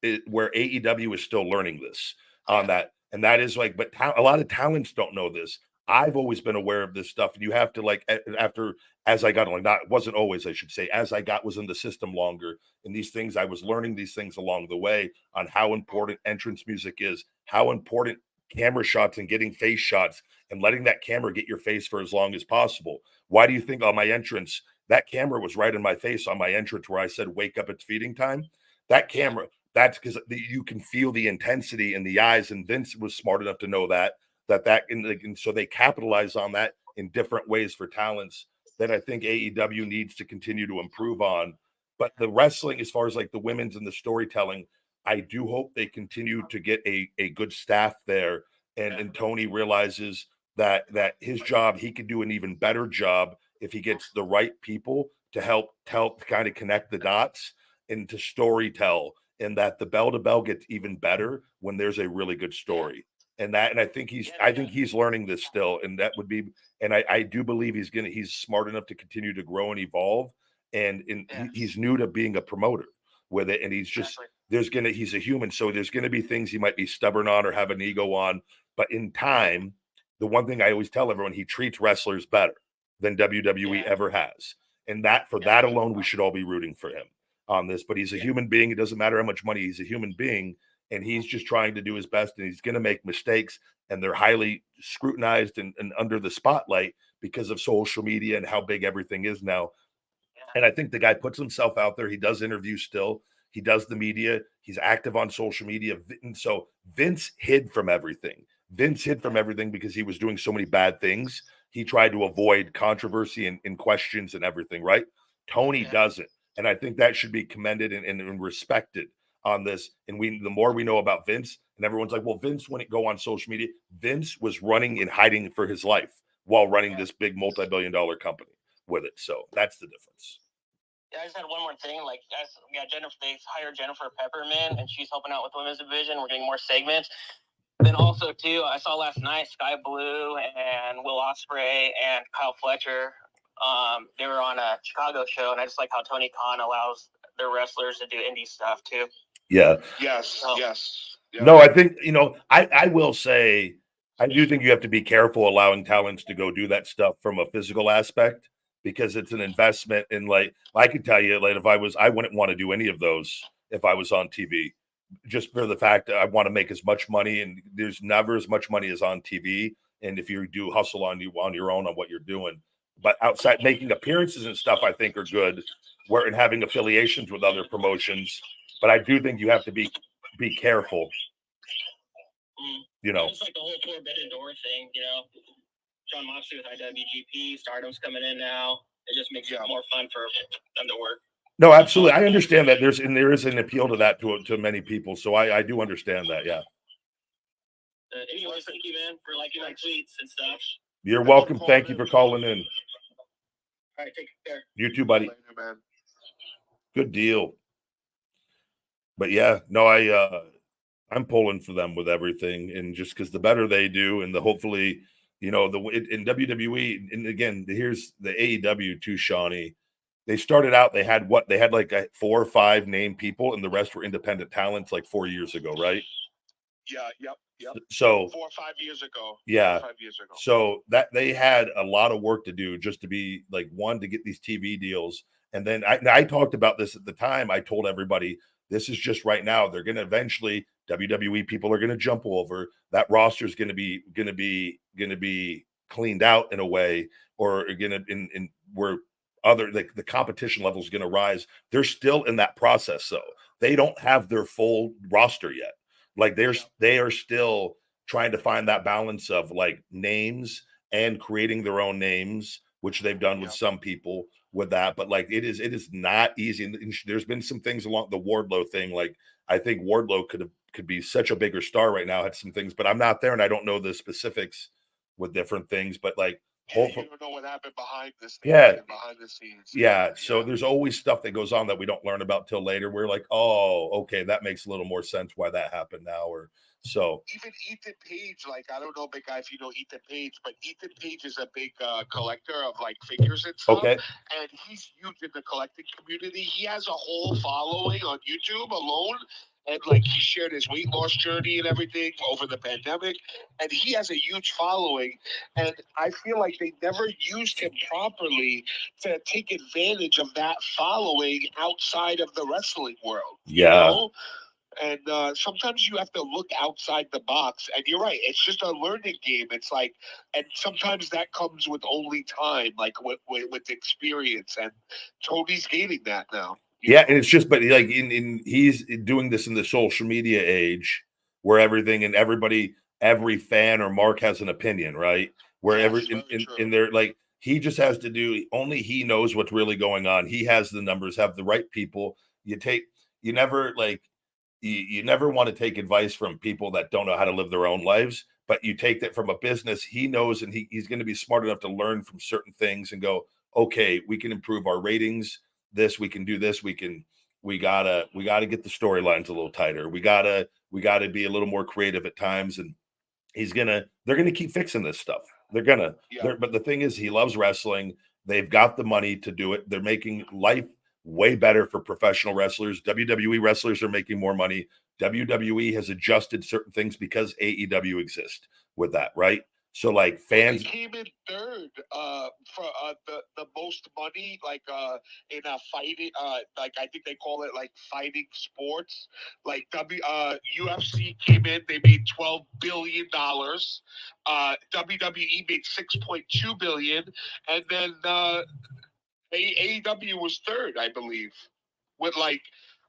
AEW is still learning this on that. And that is like, but a lot of talents don't know this. I've always been aware of this stuff, and you have to like after as I got like not it wasn't always I should say as I was in the system longer and these things I was learning these things along the way on how important entrance music is, how important camera shots and getting face shots and letting that camera get your face for as long as possible. Why do you think on my entrance that camera was right in my face on my entrance where I said wake up it's feeding time? That camera that's because you can feel the intensity in the eyes, and Vince was smart enough to know and so they capitalize on that in different ways for talents that I think AEW needs to continue to improve on. But the wrestling, as far as like the women's and the storytelling, I do hope they continue to get a good staff there. And Tony realizes that his job, he could do an even better job if he gets the right people to help kind of connect the dots and to story tell, and that the bell to bell gets even better when there's a really good story. And I think he's learning this still, and that would be, and I do believe he's smart enough to continue to grow and evolve, and he's new to being a promoter with it, and he's a human, so there's gonna be things he might be stubborn on or have an ego on, but in time, the one thing I always tell everyone, he treats wrestlers better than WWE ever has, and that for that alone, we should all be rooting for him on this. But he's a human being. It doesn't matter how much money, he's a human being, and he's just trying to do his best, and he's going to make mistakes, and they're highly scrutinized and under the spotlight because of social media and how big everything is now. And I think the guy puts himself out there. He does interviews still. He does the media. He's active on social media. And so Vince hid from everything. Vince hid from everything because he was doing so many bad things. He tried to avoid controversy and questions and everything, right? Tony doesn't. And I think that should be commended and respected on this. And the more we know about Vince, and everyone's like, well, Vince wouldn't go on social media. Vince was running and hiding for his life while running this big multi-billion-dollar company with it. So that's the difference. Yeah, I just had one more thing. Like, we got Jennifer. They hired Jennifer Pepperman, and she's helping out with women's division. We're getting more segments. Then also too, I saw last night Sky Blue and Will Ospreay and Kyle Fletcher. They were on a Chicago show, and I just like how Tony Khan allows their wrestlers to do indie stuff too. Yeah. Yes. Yes. No, I think I will say I do think you have to be careful allowing talents to go do that stuff from a physical aspect, because it's an investment. And like I could tell you, like I wouldn't want to do any of those if I was on TV, just for the fact that I want to make as much money, and there's never as much money as on TV. And if you do hustle on your own on what you're doing, but outside making appearances and stuff, I think are good. Where and having affiliations with other promotions, but I do think you have to be careful. It's like the whole Forbidden Door thing, John Moxley with IWGP, Stardom's coming in now. It just makes it more fun for them to work. No, absolutely. I understand that there is an appeal to that to many people. So I do understand that. Yeah. Anyways, thank you, man, for liking my tweets and stuff. You're welcome. Thank you for calling in. All right, take care. You too, buddy. Later, man. Good deal. But yeah, no, I'm pulling for them with everything, and just because the better they do, and hopefully, in WWE, and again, here's the AEW too, Shawnee. They started out, they had like 4 or 5 named people, and the rest were independent talents like 4 years ago, right? Yeah, yep. So 4 or 5 years ago. Yeah. 4 or 5 years ago. So that they had a lot of work to do just to be like to get these TV deals. And then I talked about this at the time. I told everybody this is just right now. They're going to eventually WWE people are going to jump over that roster is going to be cleaned out in a way, or going to in where other the competition level is going to rise. They're still in that process, so they don't have their full roster yet. Like they are still trying to find that balance of like names and creating their own names, which they've done with some people with that. But like it is not easy. And there's been some things along the Wardlow thing. Like I think Wardlow could be such a bigger star right now. Had some things, but I'm not there, and I don't know the specifics with different things. But like, you don't know what happened behind this. Behind the scenes. So there's always stuff that goes on that we don't learn about till later. We're like, oh, okay, that makes a little more sense why that happened now, or So even Ethan Page, like, I don't know, big guy, if you know Ethan Page, but Ethan Page is a big collector of like figures and stuff. okay, And he's huge in the collecting community. He has a whole following on YouTube alone. And like he shared his weight loss journey and everything over the pandemic. And he has a huge following. And I feel like they never used him properly to take advantage of that following outside of the wrestling world. You yeah. know? And sometimes you have to look outside the box. And you're right; it's just a learning game. It's like, and sometimes that comes with only time, like with experience. And Tony's gaining that now. Yeah, and it's just, but like he's doing this in the social media age where everything and everybody, every fan or mark has an opinion, right? Where Yes, every very true. in there, like he just has to do only he knows what's really going on. He has the numbers, have the right people. You never like you never want to take advice from people that don't know how to live their own lives, but you take that from a business. He knows, and he's going to be smart enough to learn from certain things and go, okay, we can improve our ratings. This we can do this. We gotta get the storylines a little tighter. We gotta be a little more creative at times. And they're gonna keep fixing this stuff. Yeah. But the thing is, he loves wrestling. They've got the money to do it. They're making life way better for professional wrestlers. WWE wrestlers are making more money. WWE has adjusted certain things because AEW exists with that, right? So like Well, fans, they came in third for the most money, like in a fighting, like I think they call it like fighting sports. Like UFC came in, they made $12 billion. WWE made 6.2 billion, and then AEW was third, I believe, with like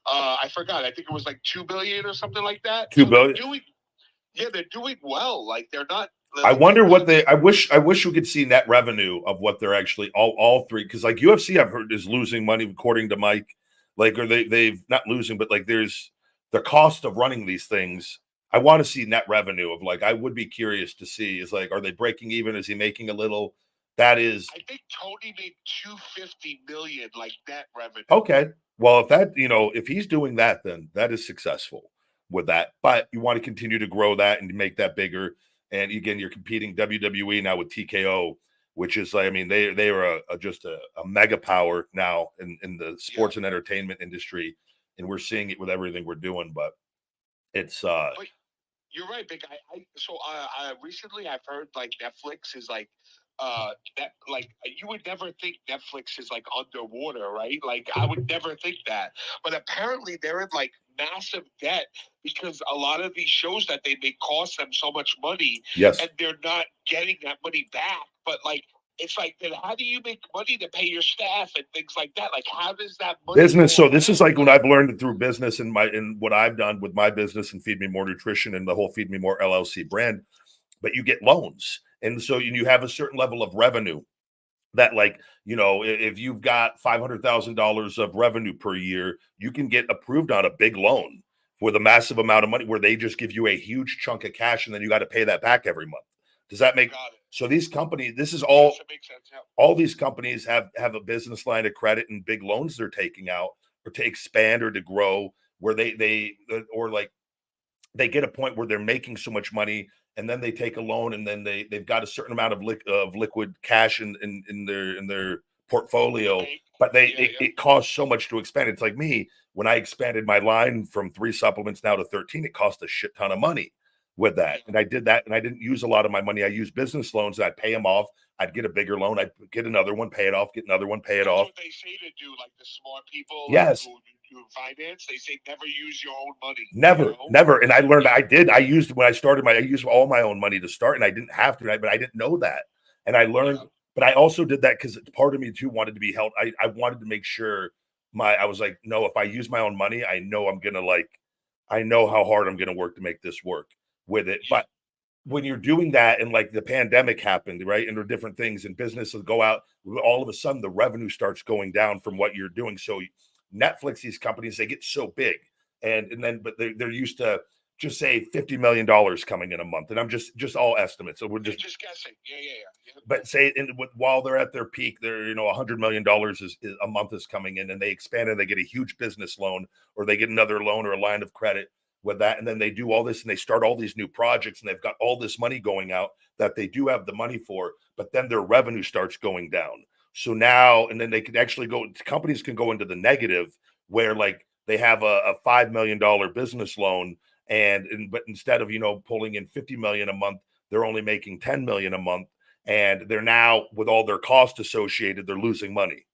I forgot. I think it was like 2 billion or something like that. two So they're billion. doing, yeah, they're doing well. Like they're not. I Like, wonder what they. I wish we could see net revenue of what they're actually all three, because like UFC I've heard is losing money according to Mike, like or they've not losing, but like there's the cost of running these things. I want to see net revenue of like I would be curious to see is like are they breaking even? Is he making a little? That is I think Tony made 250 million like net revenue. okay. Well, if he's doing that, then that is successful with that. But you want to continue to grow that and make that bigger. And again, you're competing WWE now with TKO, which is, I mean, they are just a mega power now in the sports and entertainment industry, and we're seeing it with everything we're doing. But it's But you're right, big guy. I recently I've heard like Netflix is like that like you would never think Netflix is like underwater, right? Like I would never think that. But apparently they're in like massive debt because a lot of these shows that they make cost them so much money yes. and they're not getting that money back. But like it's like then how do you make money to pay your staff and things like that? Like how does that money Business. go So this away? is like when I've learned through business and what I've done with my business and Feed Me More Nutrition and the whole Feed Me More LLC brand. But you get loans, and so you have a certain level of revenue that like if you've got $500,000 of revenue per year, you can get approved on a big loan with a massive amount of money where they just give you a huge chunk of cash and then you got to pay that back every month. Does that make Got it. so these companies, this is all Yes, it makes sense. Yeah. all these companies have a business line of credit and big loans they're taking out or to expand or to grow where they or like they get a point where they're making so much money and then they take a loan and then they've got a certain amount of liquid cash in their portfolio, but it costs so much to expand. It's like me when I expanded my line from 3 supplements now to 13, it cost a shit ton of money with that. And I did that and I didn't use a lot of my money. I used business loans and I'd pay them off. I'd get a bigger loan. I'd get another one, pay it off, get another one, pay it That's off. what they say to do, like the smart people, yes. Like, who do finance. They say never use your own money. Never. And I learned I used when I started I used all my own money to start, and I didn't have to, but I didn't know that. And I learned, but I also did that because part of me too wanted to be held. I wanted to make sure I was like, no, if I use my own money, I know I know how hard I'm gonna work to make this work with it. But when you're doing that and like the pandemic happened, right? And there are different things and businesses go out, all of a sudden the revenue starts going down from what you're doing. So Netflix, these companies, they get so big but they're used to just say $50 million coming in a month. And I'm just all estimates. So we're just guessing. Yeah. But say while they're at their peak, they're, $100 million is a month is coming in and they expand and they get a huge business loan or they get another loan or a line of credit. with that. And then they do all this and they start all these new projects and they've got all this money going out that they do have the money for, but then their revenue starts going down. So now, and then they can actually companies can go into the negative where like they have a $5 million business loan but instead of, pulling in 50 million a month, they're only making 10 million a month. And they're now, with all their costs associated, they're losing money.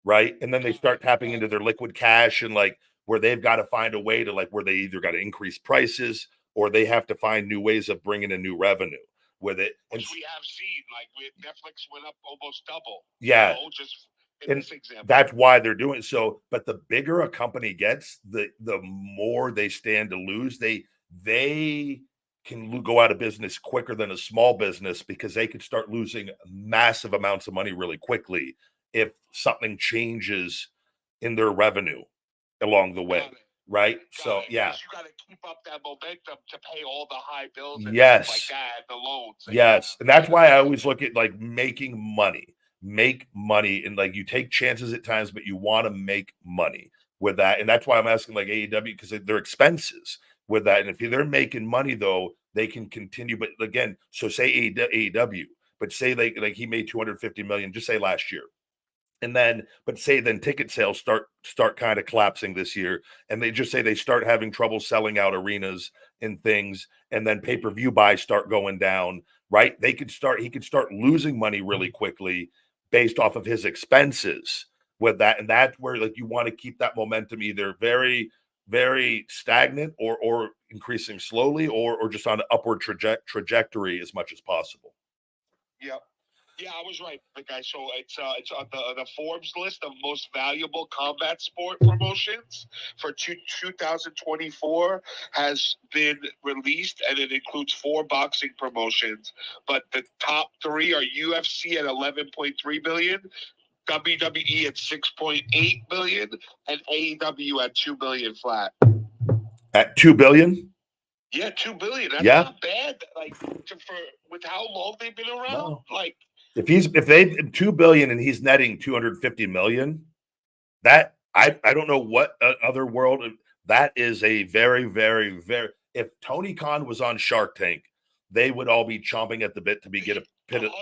Right. And then they start tapping into their liquid cash and like where they've got to find a way to like where they either got to increase prices or they have to find new ways of bringing in new revenue with it. Which we have seen, like with Netflix went up almost double. Yeah. Just in And this example. that's why they're doing so. But the bigger a company gets, the more they stand to lose. They can go out of business quicker than a small business because they could start losing massive amounts of money really quickly if something changes in their revenue along the way. Right. So, yeah. You got to keep up that momentum to pay all the high bills and yes. stuff like that, and the loans. Yes. And that's why I always look at like making money. Make money. And like you take chances at times, but you want to make money with that. And that's why I'm asking like AEW because they're expenses with that. And if they're making money, though, they can continue. But again, so say AEW, but say like he made 250 million, just say last year. And then, but say then ticket sales start kind of collapsing this year, and they just say they start having trouble selling out arenas and things, and then pay-per-view buys start going down, right? He could start losing money really quickly based off of his expenses with that. And that's where like you want to keep that momentum either very, very stagnant or increasing slowly or just on an upward trajectory as much as possible. Yep. Yeah, I was right, guy. So it's on the Forbes list of most valuable combat sport promotions for 2024 has been released, and it includes 4 boxing promotions. But the top 3 are UFC at 11.3 billion, WWE at 6.8 billion, and AEW at 2 billion flat. At 2 billion. Yeah, 2 billion. That's Yeah. not bad. Like with how long they've been around, no. like. If they 2 billion and he's netting 250 million, that I don't know what other world that is a very, very, very. If Tony Khan was on Shark Tank, they would all be chomping at the bit to get a pit of 100%.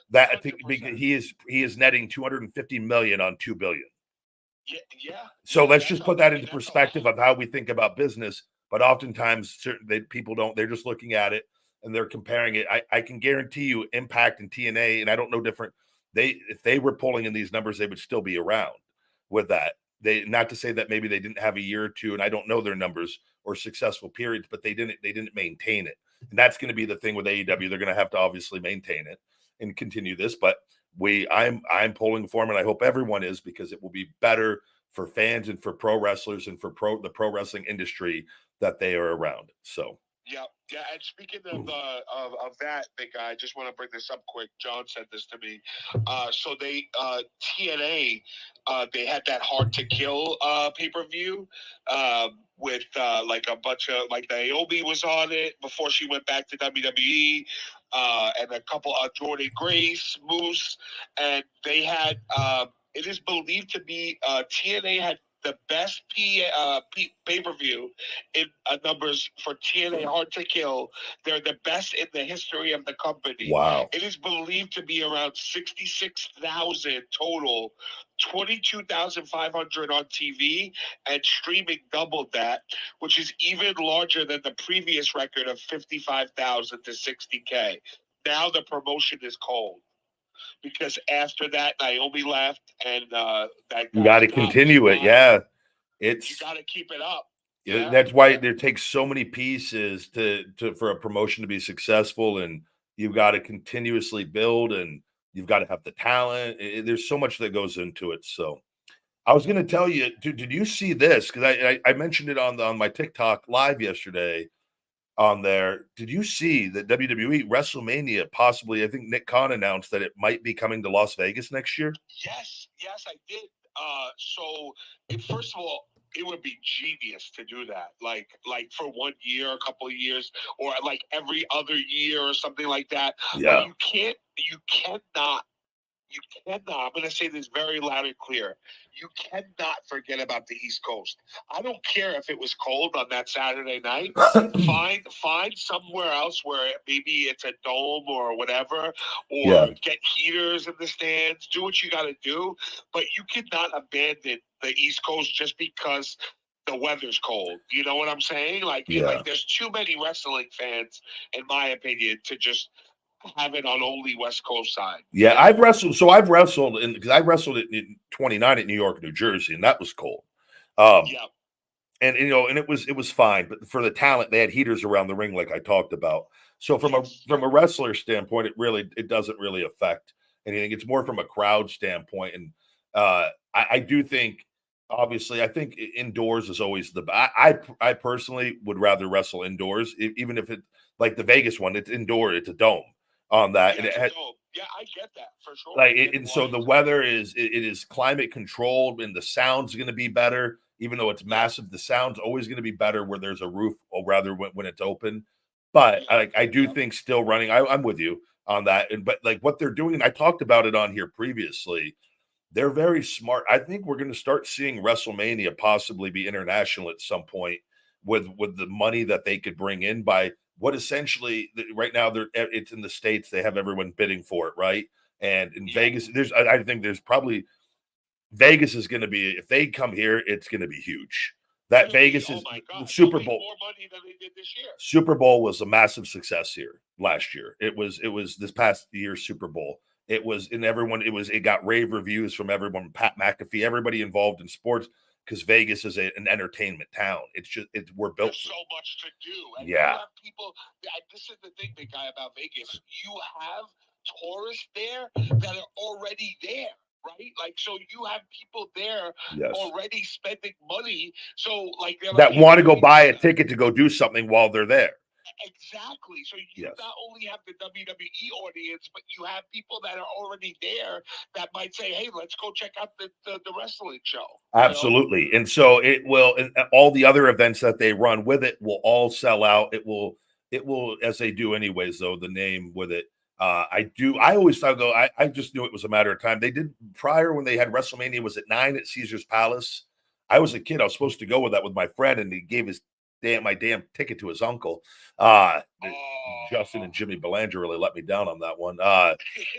that. I think he is netting 250 million on 2 billion. Yeah. So let's just put that into perspective of how we think about business. But oftentimes people don't. They're just looking at it and they're comparing it. I can guarantee you Impact and TNA, and I don't know different. If they were pulling in these numbers, they would still be around with that. Not to say that maybe they didn't have a year or two, and I don't know their numbers or successful periods, but they didn't maintain it. And that's going to be the thing with AEW. They're going to have to obviously maintain it and continue this. But I'm pulling for them, and I hope everyone is, because it will be better for fans and for pro wrestlers and for the pro wrestling industry that they are around. So. Yeah. And speaking of that, big guy, I just want to bring this up quick. John said this to me. So they TNA, they had that Hard to Kill pay-per-view with like a bunch of like Naomi was on it before she went back to WWE, and a couple of Jordan Grace, Moose, and they had. It is believed to be TNA had the best pay-per-view in numbers for TNA Hard to Kill. They're the best in the history of the company. Wow. It is believed to be around 66,000 total, 22,500 on TV, and streaming doubled that, which is even larger than the previous record of 55,000 to 60K. Now the promotion is cold. Because after that, Naomi left, and that you got to continue it. Yeah, you got to keep it up. Yeah. That's why it takes so many pieces for a promotion to be successful, and you've got to continuously build, and you've got to have the talent. There's so much that goes into it. So, I was going to tell you, did you see this? Because I mentioned it on my TikTok live yesterday. On there, did you see that WWE WrestleMania possibly? I think Nick Khan announced that it might be coming to Las Vegas next year. Yes, I did. So first of all, it would be genius to do that, like for 1 year, a couple of years, or like every other year or something like that. Yeah. But you cannot you cannot, I'm going to say this very loud and clear. You cannot forget about the East Coast. I don't care if it was cold on that Saturday night. Find somewhere else where maybe it's a dome or whatever, or get heaters in the stands. Do what you got to do, but you cannot abandon the East Coast just because the weather's cold. You know what I'm saying? Like there's too many wrestling fans, in my opinion, to just have it on only West Coast side. Yeah, I've wrestled. So I've wrestled because I wrestled in 29 at New York, New Jersey, and that was cold. And and it was fine, but for the talent, they had heaters around the ring, like I talked about. So from a wrestler standpoint, it doesn't really affect anything. It's more from a crowd standpoint, and I do think, obviously, I think indoors is always I personally would rather wrestle indoors, even if it like the Vegas one, it's indoor, it's a dome on that, Yeah, and it's a dome. Yeah, I get that for sure. like and so the weather is it is climate controlled, and the sound's going to be better. Even though it's massive, the sound's always going to be better where there's a roof, or rather when it's open. But I do think still running. I'm with you on that. And but like what they're doing, and I talked about it on here previously. They're very smart. I think we're going to start seeing WrestleMania possibly be international at some point with the money that they could bring in by what essentially right now it's in the States. They have everyone bidding for it, right? And in Vegas, I think there's probably Vegas is going to be, if they come here, it's going to be huge. That Vegas is Super Bowl. More money than they did this year. Super Bowl was a massive success here last year. It was this past year's Super Bowl. It was in everyone. It got rave reviews from everyone. Pat McAfee, everybody involved in sports, because Vegas is an entertainment town. We're built. There's so much to do. And yeah. You have people. This is the thing, big guy, about Vegas. You have tourists there that are already there. Right, like so, you have people there already spending money. So, like that want to go buy a ticket to go do something while they're there. Exactly. So you not only have the WWE audience, but you have people that are already there that might say, "Hey, let's go check out the wrestling show." Absolutely, and so it will. And all the other events that they run with it will all sell out. It will, as they do anyways. Though the name with it. I always thought, though, I just knew it was a matter of time. They did prior when they had WrestleMania was at 9 at Caesar's Palace. I was a kid. I was supposed to go with that with my friend, and he gave my damn ticket to his uncle. Justin and Jimmy Belanger really let me down on that one.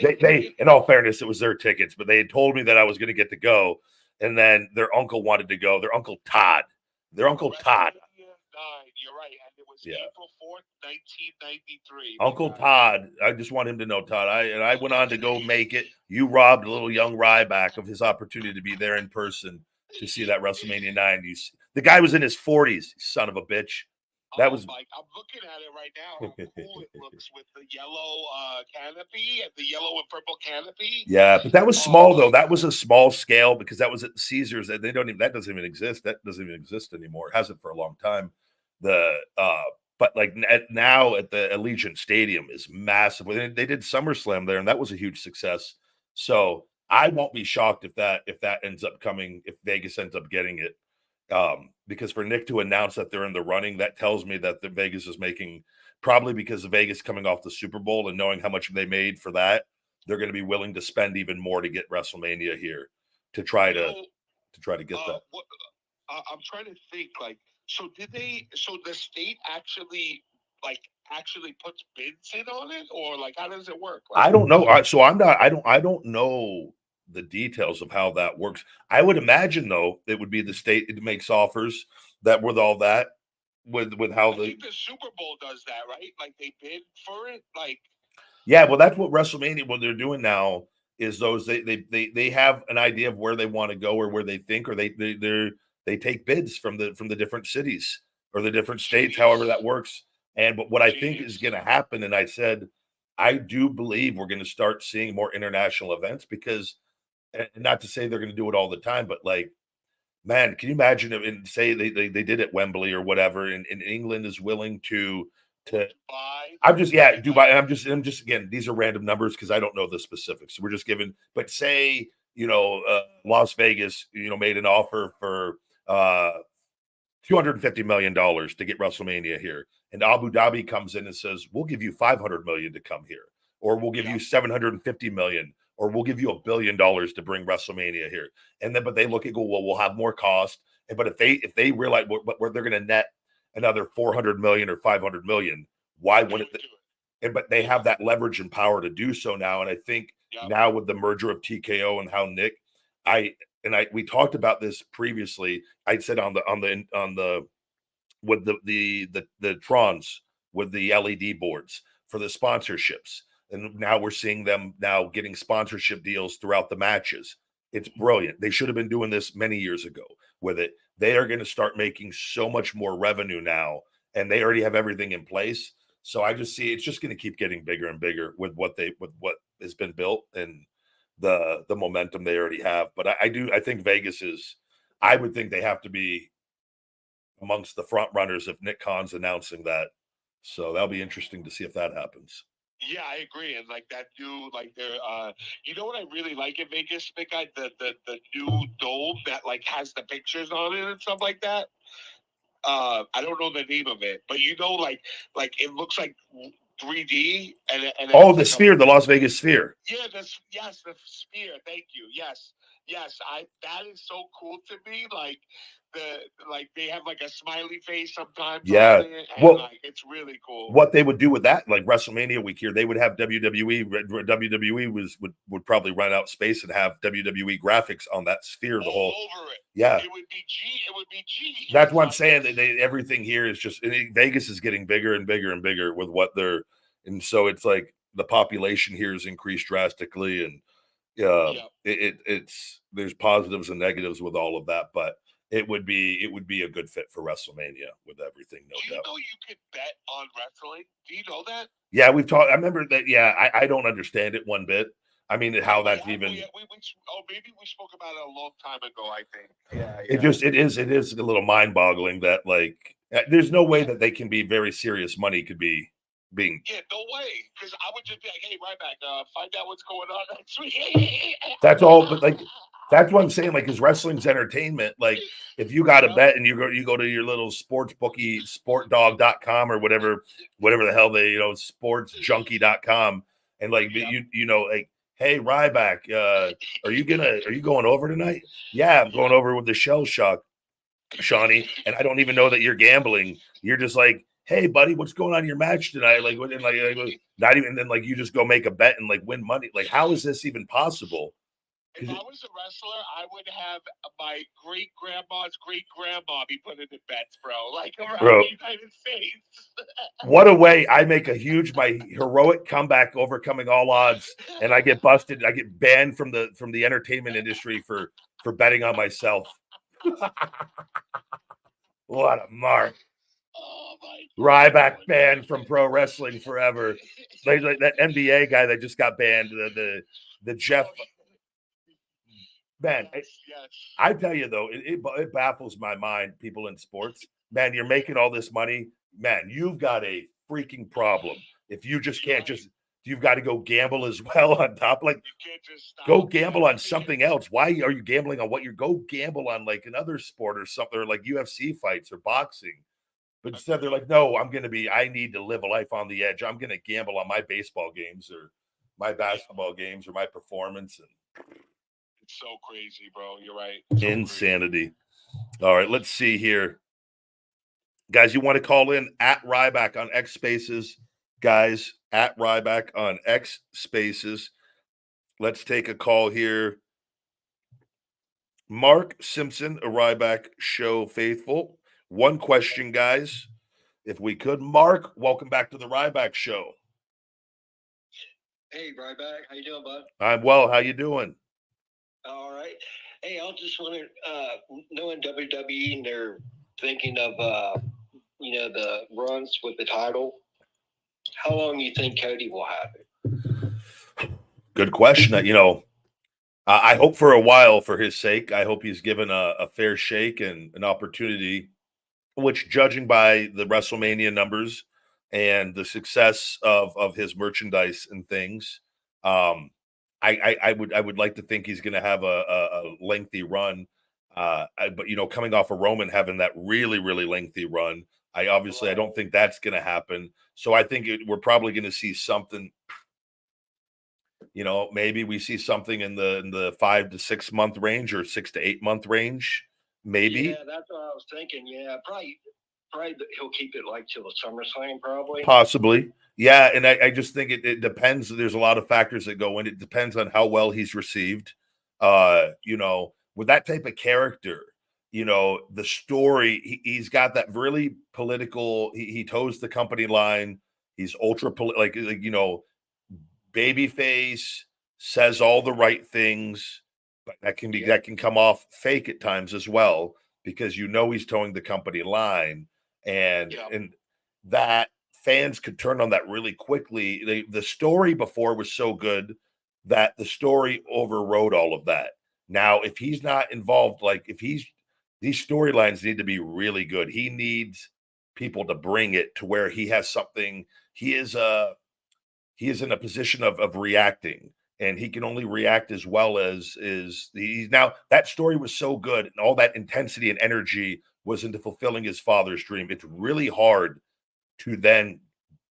They, in all fairness, it was their tickets, but they had told me that I was going to get to go, and then their uncle wanted to go. Their uncle Todd. You're right. And it was April 4th, 1993. Uncle Todd. I just want him to know, Todd. I went on to go make it. You robbed a little young Ryback of his opportunity to be there in person to see that WrestleMania 9. The guy was in his 40s, son of a bitch. That was. I'm looking at it right now. How cool it looks with the yellow canopy and the yellow and purple canopy. Yeah, but that was small though. That was a small scale because that was at Caesars. That doesn't even exist. That doesn't even exist anymore. It hasn't for a long time. But like now at the Allegiant Stadium is massive. They did SummerSlam there, and that was a huge success. So I won't be shocked if that ends up coming, if Vegas ends up getting it. Because for Nick to announce that they're in the running, that tells me that the Vegas is making, probably because of Vegas coming off the Super Bowl and knowing how much they made for that, they're going to be willing to spend even more to get WrestleMania here to try to get that. I'm trying to think, like, so the state actually puts bids in on it, or like how does it work? Like, I don't know. I don't know the details of how that works. I would imagine though it would be the state that makes offers that with all that with how I think the Super Bowl does that, right? Like they bid for it, like. Yeah, well, that's what WrestleMania, what they're doing now is those they have an idea of where they want to go or where they think, or they take bids from the different cities or the different states, however that works. But what I think is going to happen, and I said, I do believe we're going to start seeing more international events because, and not to say they're going to do it all the time, but like, man, can you imagine if, and say they did it Wembley or whatever, and England is willing to Dubai. I'm just again, these are random numbers because I don't know the specifics. So we're just giving, but say, Las Vegas, made an offer for $250 million to get WrestleMania here. And Abu Dhabi comes in and says, we'll give you $500 million to come here, or we'll give you $750 million, or we'll give you $1 billion to bring WrestleMania here. And then, but they look at go, well, we'll have more cost. But if they realize what they're going to net another 400 million or 500 million, why wouldn't they? But they have that leverage and power to do so now. And I think now with the merger of TKO and how Nick, we talked about this previously. I said on the with the Trons with the LED boards for the sponsorships. And now we're seeing them now getting sponsorship deals throughout the matches. It's brilliant. They should have been doing this many years ago with it. They are going to start making so much more revenue now, and they already have everything in place. So I just see it's just going to keep getting bigger and bigger with what has been built and the momentum they already have. But I think Vegas is, I would think they have to be amongst the front runners if Nick Khan's announcing that. So that'll be interesting to see if that happens. Yeah, I agree. And like that new, like you know what I really like in Vegas, Big Guy? The new dome that like has the pictures on it and stuff like that. I don't know the name of it, but you know, like it looks like 3D and oh, the Sphere, the Las Vegas Sphere. Yeah, the Sphere. Thank you. Yes, that is so cool to me. Like they have like a smiley face sometimes. Yeah, well, like, it's really cool. What they would do with that, like WrestleMania week here, they would have WWE. WWE would probably run out space and have WWE graphics on that Sphere. The whole over it. Yeah, it would be G. That's what I'm saying. Everything here is just Vegas is getting bigger and bigger and bigger with what they're, and so it's like the population here has increased drastically, and it's there's positives and negatives with all of that, but it would be a good fit for WrestleMania with everything, no doubt. Do you know you could bet on wrestling? Do you know that? Yeah, we've talked. I remember that. Yeah, I don't understand it one bit. I mean, how that's even. Maybe we spoke about it a long time ago. I think. Yeah. It is a little mind-boggling that like there's no way that they can be very serious money could be being. Yeah, no way. Because I would just be like, hey, Ryback, find out what's going on next week. That's all, but like. That's what I'm saying. Like, because wrestling's entertainment. Like, if you got a bet and you go to your little sports bookie, sportdog.com or whatever the hell they, sportsjunkie.com, and like you know, like, hey, Ryback, are you going over tonight? Yeah, I'm going over with the Shell Shock, Shawnee, and I don't even know that you're gambling. You're just like, hey, buddy, what's going on in your match tonight? Like, not even then, like, you just go make a bet and like win money. Like, how is this even possible? If I was a wrestler, I would have my great-grandma's great-grandma be putting in bets, bro. Like around the United States. What a way. I make my heroic comeback, overcoming all odds, and I get busted. I get banned from the entertainment industry for betting on myself. What a mark. Oh my Ryback banned from pro wrestling forever. Like that NBA guy that just got banned, the Jeff. Man, I tell you though, it baffles my mind. People in sports, man, you're making all this money, man. You've got a freaking problem. If you just can't you've got to go gamble as well on top. Like, go gamble on something else. Why are you gambling on go gamble on like another sport or something, or like UFC fights or boxing? But instead, they're like, no, I need to live a life on the edge. I'm going to gamble on my baseball games or my basketball games or my performance. And so crazy, bro. You're right. Insanity. Crazy. All right, let's see here. Guys, you want to call in at Ryback on X Spaces. Guys, at Ryback on X Spaces. Let's take a call here. Mark Simpson, a Ryback show faithful. One question, guys. If we could. Mark, welcome back to the Ryback show. Hey, Ryback. How you doing, bud? I'm well. How you doing? All right. Hey, I just wondering, knowing WWE and they're thinking of, the runs with the title, how long do you think Cody will have it? Good question. I hope for a while for his sake. I hope he's given a fair shake and an opportunity, which, judging by the WrestleMania numbers and the success of his merchandise and things, I would like to think he's going to have a lengthy run, but coming off of Roman having that really, really lengthy run, I don't think that's going to happen. So I think we're probably going to see something. maybe we see something in the 5 to 6 month range or 6 to 8 month range. Maybe. Yeah, that's what I was thinking. Yeah, probably he'll keep it like till the SummerSlam, probably. Possibly. Yeah, and I just think it depends. There's a lot of factors that go in. It depends on how well he's received. With that type of character, the story, he's got that really political, he toes the company line. He's ultra, baby face, says all the right things, but that can come off fake at times as well, because he's towing the company line, and that fans could turn on that really quickly. The story before was so good that the story overrode all of that. Now, if he's not involved, these storylines need to be really good. He needs people to bring it to where he has something. He is in a position of reacting, and he can only react as well as he's now. That story was so good, and all that intensity and energy was into fulfilling his father's dream. It's really hard to then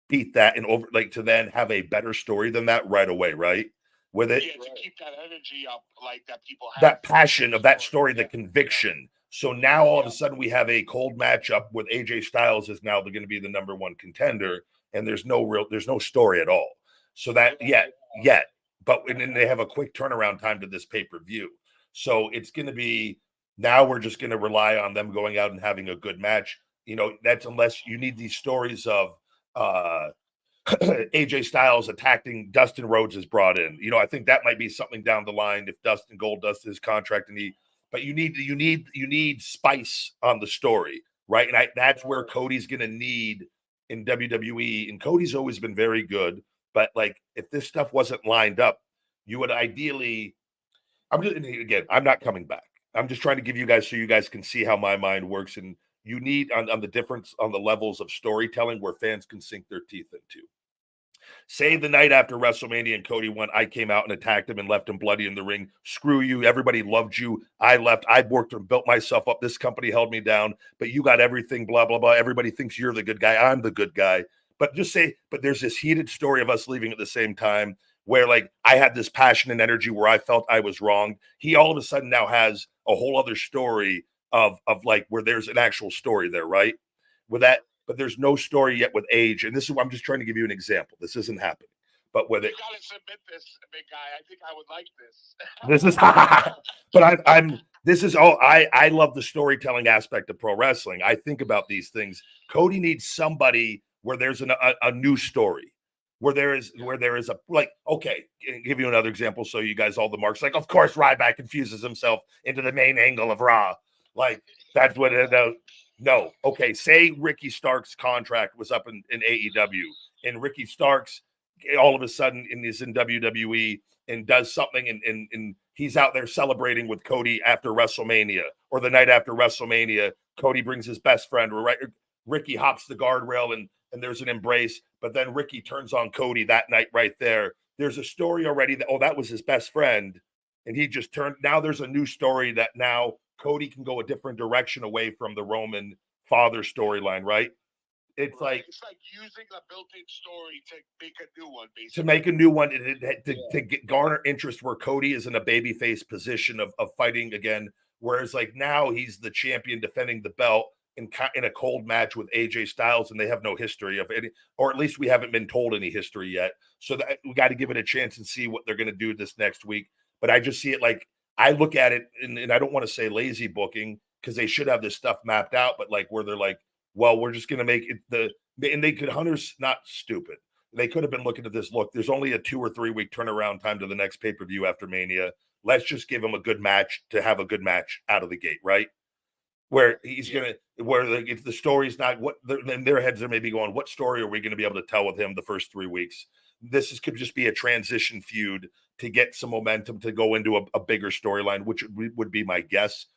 beat that and to then have a better story than that right away, right? With it, to keep that energy up, like that people have that passion of that story, the conviction. So now all of a sudden we have a cold matchup with AJ Styles is now going to be the number one contender, and there's no story at all. So that but and then they have a quick turnaround time to this pay-per-view. So it's going to be, now we're just going to rely on them going out and having a good match. That's unless you need these stories of AJ Styles attacking Dustin Rhodes is brought in. I think that might be something down the line if Dustin Gold does his contract, but you need spice on the story, right? And that's where Cody's going to need in WWE. And Cody's always been very good, but if this stuff wasn't lined up, you would ideally. I'm not coming back. I'm just trying to give you guys so you guys can see how my mind works, and you need on the difference on the levels of storytelling where fans can sink their teeth into. Say the night after WrestleMania and Cody won, I came out and attacked him and left him bloody in the ring. Screw you. Everybody loved you. I left. I worked and built myself up. This company held me down, but you got everything, blah, blah, blah. Everybody thinks you're the good guy. I'm the good guy. But there's this heated story of us leaving at the same time where I had this passion and energy where I felt I was wrong. He all of a sudden now has a whole other story of where there's an actual story there, right? With that, but there's no story yet with age. And this is, I'm just trying to give you an example. This isn't happening. But with it, you gotta submit this, big guy. I think I would like this. this is, but this is all, I love the storytelling aspect of pro wrestling. I think about these things. Cody needs somebody where there's a new story, where there is a, okay, I'll give you another example. So you guys, all the marks, of course, Ryback confuses himself into the main angle of Raw. That's what it is. No. Okay. Say Ricky Starks' contract was up in AEW, and Ricky Starks all of a sudden is in WWE and does something, and he's out there celebrating with Cody after WrestleMania, or the night after WrestleMania, Cody brings his best friend, right? Ricky hops the guardrail and there's an embrace, but then Ricky turns on Cody that night right there. There's a story already that was his best friend, and he just turned. Now there's a new story that now Cody can go a different direction away from the Roman father storyline, right? It's like using a built-in story to make a new one, basically. To make a new one, to garner interest where Cody is in a babyface position of fighting again, whereas now he's the champion defending the belt in a cold match with AJ Styles, and they have no history of any, or at least we haven't been told any history yet. So that we got to give it a chance and see what they're going to do this next week. But I just see it I look at it, and I don't want to say lazy booking, because they should have this stuff mapped out, but where they're well, we're just going to make it and they could, Hunter's not stupid. They could have been looking at this. Look, there's only a 2 or 3 week turnaround time to the next pay-per-view after Mania. Let's just give him a good match to have a good match out of the gate, right? Where he's going to, if the story's not what, in their heads are maybe going, what story are we going to be able to tell with him the first 3 weeks? Could just be a transition feud to get some momentum to go into a bigger storyline, which would be my guess,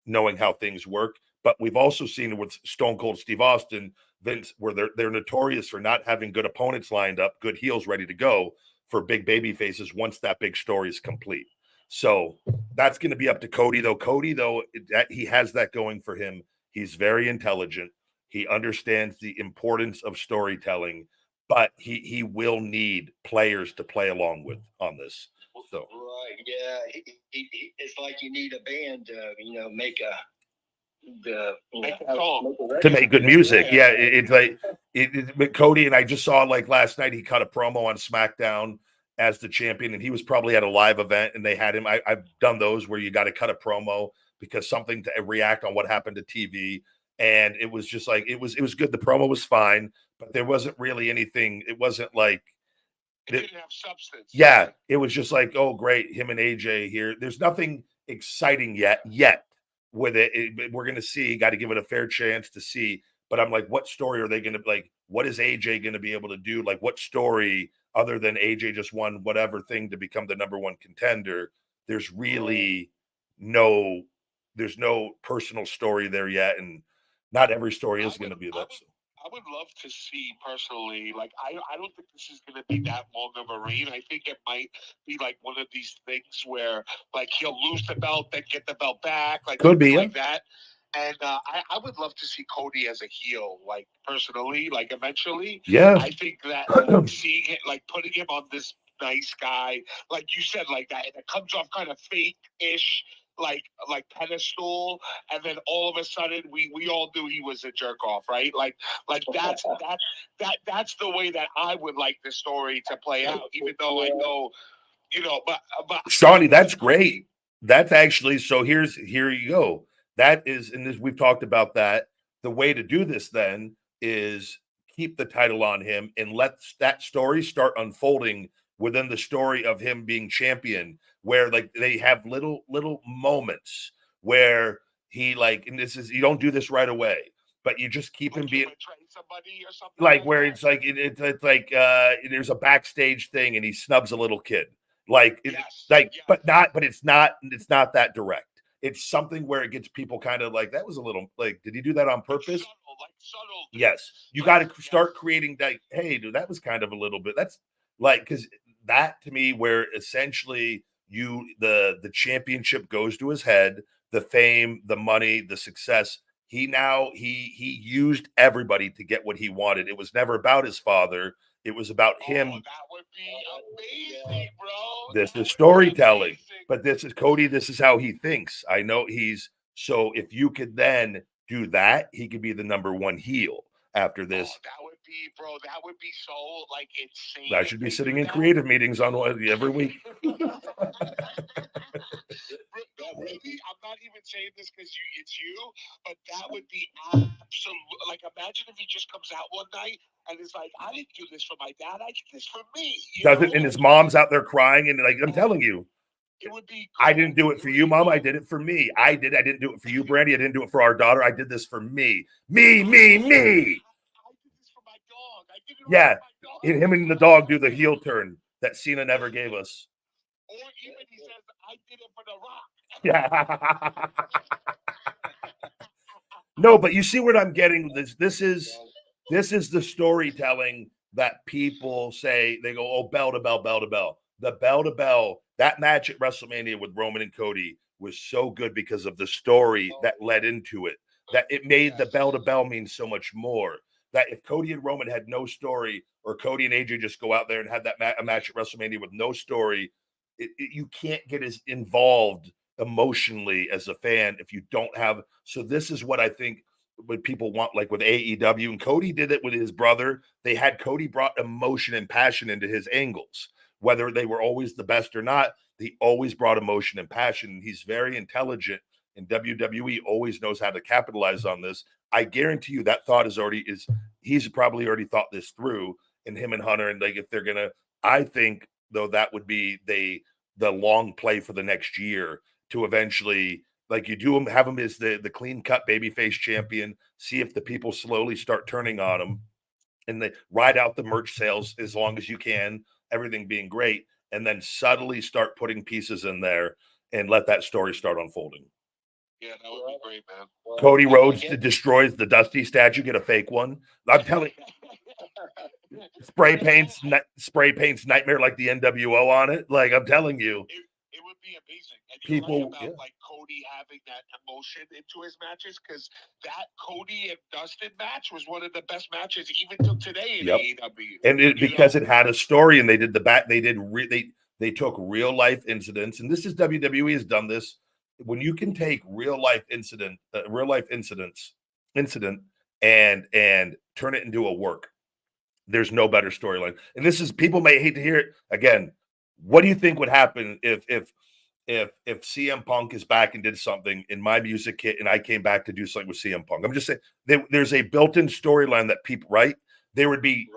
knowing how things work. But we've also seen with Stone Cold Steve Austin, Vince, where they're notorious for not having good opponents lined up, good heels ready to go for big baby faces once that big story is complete. So that's going to be up to Cody, though. Cody, though, he has that going for him. He's very intelligent. He understands the importance of storytelling, but he will need players to play along with on this. So right, yeah, it's like you need a band to make to make good music. Yeah, it's like but Cody, and I just saw like last night he cut a promo on SmackDown as the champion, and he was probably at a live event and they had him. I've done those where you got to cut a promo because something to react on what happened to TV. And it was just like it was good. The promo was fine, but there wasn't really anything. It wasn't like it didn't have substance. Yeah, it was just like, oh, great, him and AJ here. There's nothing exciting yet with it. We're gonna see. Got to give it a fair chance to see. But I'm like, what story are they gonna like? What is AJ gonna be able to do? Like, what story other than AJ just won whatever thing to become the number one contender? There's really no, there's no personal story there yet, and not every story is gonna be that. I would love to see personally, like I don't think this is going to be that long of a reign. I think it might be like one of these things where like he'll lose the belt, then get the belt back, like could be like that. And I would love to see Cody as a heel, like personally, like eventually. Yeah, I think that seeing it, like putting him on this nice guy, like you said, like that, and it comes off kind of fake-ish. Like pedestal, and then all of a sudden we all knew he was a jerk off, right? Like that's the way that I would like the story to play out, even though I know, but Shawnee, that's great. That's actually so. Here you go. That is, and this we've talked about that. The way to do this then is keep the title on him and let that story start unfolding within the story of him being champion, where like they have little moments where he like, and this is you don't do this right away, but you just keep him being somebody or something like where it's like it's like there's a backstage thing and he snubs a little kid, like but it's not that direct. It's something where it gets people kind of like that was a little like, did he do that on purpose? Subtle. Yes, you got to start creating that. Hey, dude, that was kind of a little bit. That's like because that to me, where essentially the championship goes to his head, the fame, the money, the success. He used everybody to get what he wanted. It was never about his father. It was about him. That would be amazing, bro. This is storytelling. But this is Cody. This is how he thinks. I know so if you could then do that, he could be the number one heel after this. That would be so like insane. I should be sitting in creative meetings on every week. Really, I'm not even saying this because it's you, but that would be absolute. Like, imagine if he just comes out one night and it's like, I didn't do this for my dad, I did this for me. And his mom's out there crying, and like I'm telling you, it would be. I didn't do it for you, Mom. I did it for me. I didn't do it for you, Brandy. I didn't do it for our daughter. I did this for me. Me. I did this for my dog. I did it for my dog. And him and the dog do the heel turn that Cena never gave us. Or even he says, I did it for the Rock. Yeah. No, but you see what I'm getting. This is the storytelling that people say. They go, oh, bell to bell, bell to bell. The bell to bell. That match at WrestleMania with Roman and Cody was so good because of the story that led into it. That it made the bell to bell mean so much more. That if Cody and Roman had no story, or Cody and AJ just go out there and had that a match at WrestleMania with no story, you can't get as involved emotionally as a fan if you don't have. So this is what I think what people want, like with AEW, and Cody did it with his brother. They had Cody brought emotion and passion into his angles, whether they were always the best or not. He always brought emotion and passion. He's very intelligent, and WWE always knows how to capitalize on this. I guarantee you that thought he's probably already thought this through, and him and Hunter, and like if they're gonna, I think though that would be the long play for the next year to eventually, like you do him, have him as the clean cut babyface champion, see if the people slowly start turning on him, and they ride out the merch sales as long as you can, everything being great, and then subtly start putting pieces in there and let that story start unfolding. Yeah, that would be great, man. Cody Rhodes destroys the Dusty statue, get a fake one. I'm telling you, spray paints Nightmare like the NWO on it. Like I'm telling you, it would be amazing. And you're People, right about like Cody having that emotion into his matches, because that Cody and Dustin match was one of the best matches even till today in AEW. And because it had a story, and they did they took real life incidents, and this is WWE has done this. When you can take real life incident and turn it into a work, there's no better storyline. And this is, people may hate to hear it again. What do you think would happen if CM Punk is back and did something in my music kit, and I came back to do something with CM Punk? I'm just saying there's a built-in storyline that people, right? There would be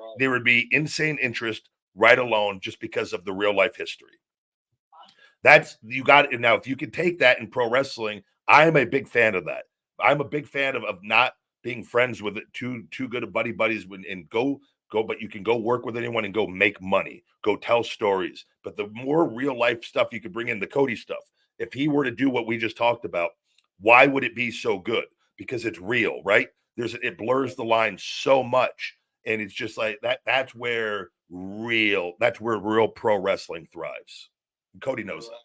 insane interest right alone just because of the real life history. That's, you got it. Now, if you could take that in pro wrestling, I am a big fan of that. I'm a big fan of not being friends with it, too good of buddies and go, but you can go work with anyone and go make money, go tell stories. But the more real life stuff you could bring in, the Cody stuff, if he were to do what we just talked about, why would it be so good? Because it's real, right? It blurs the line so much. And it's just like that. That's where real pro wrestling thrives. And Cody knows that.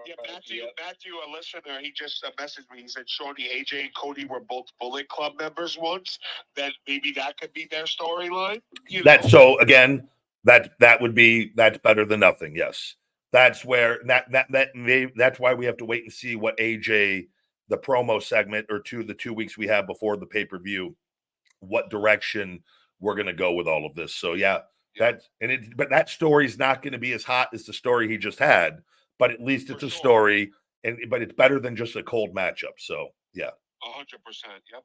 Yeah, Matthew, a listener, he just messaged me. He said, Shawnee, AJ, and Cody were both Bullet Club members once. Then maybe that could be their storyline. So again, that's better than nothing. Yes, that's where that's why we have to wait and see what AJ, the promo segment or the 2 weeks we have before the pay-per-view, what direction we're going to go with all of this. So but that story's not going to be as hot as the story he just had. But at least it's a story, but it's better than just a cold matchup. So, yeah. 100%. Yep.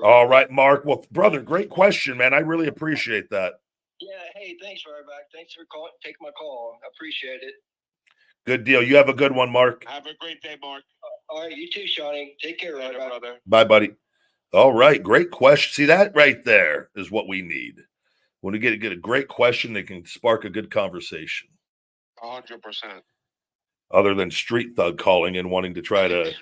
All right, Mark. Well, brother, great question, man. I really appreciate that. Yeah. Hey, thanks, Ryback. Thanks for taking my call. I appreciate it. Good deal. You have a good one, Mark. Have a great day, Mark. All right. You too, Shawnee. Take care, Ryback. Brother. Bye, buddy. All right. Great question. See, that right there is what we need. When we get a great question that can spark a good conversation. 100%. Other than Street Thug calling and wanting to try to,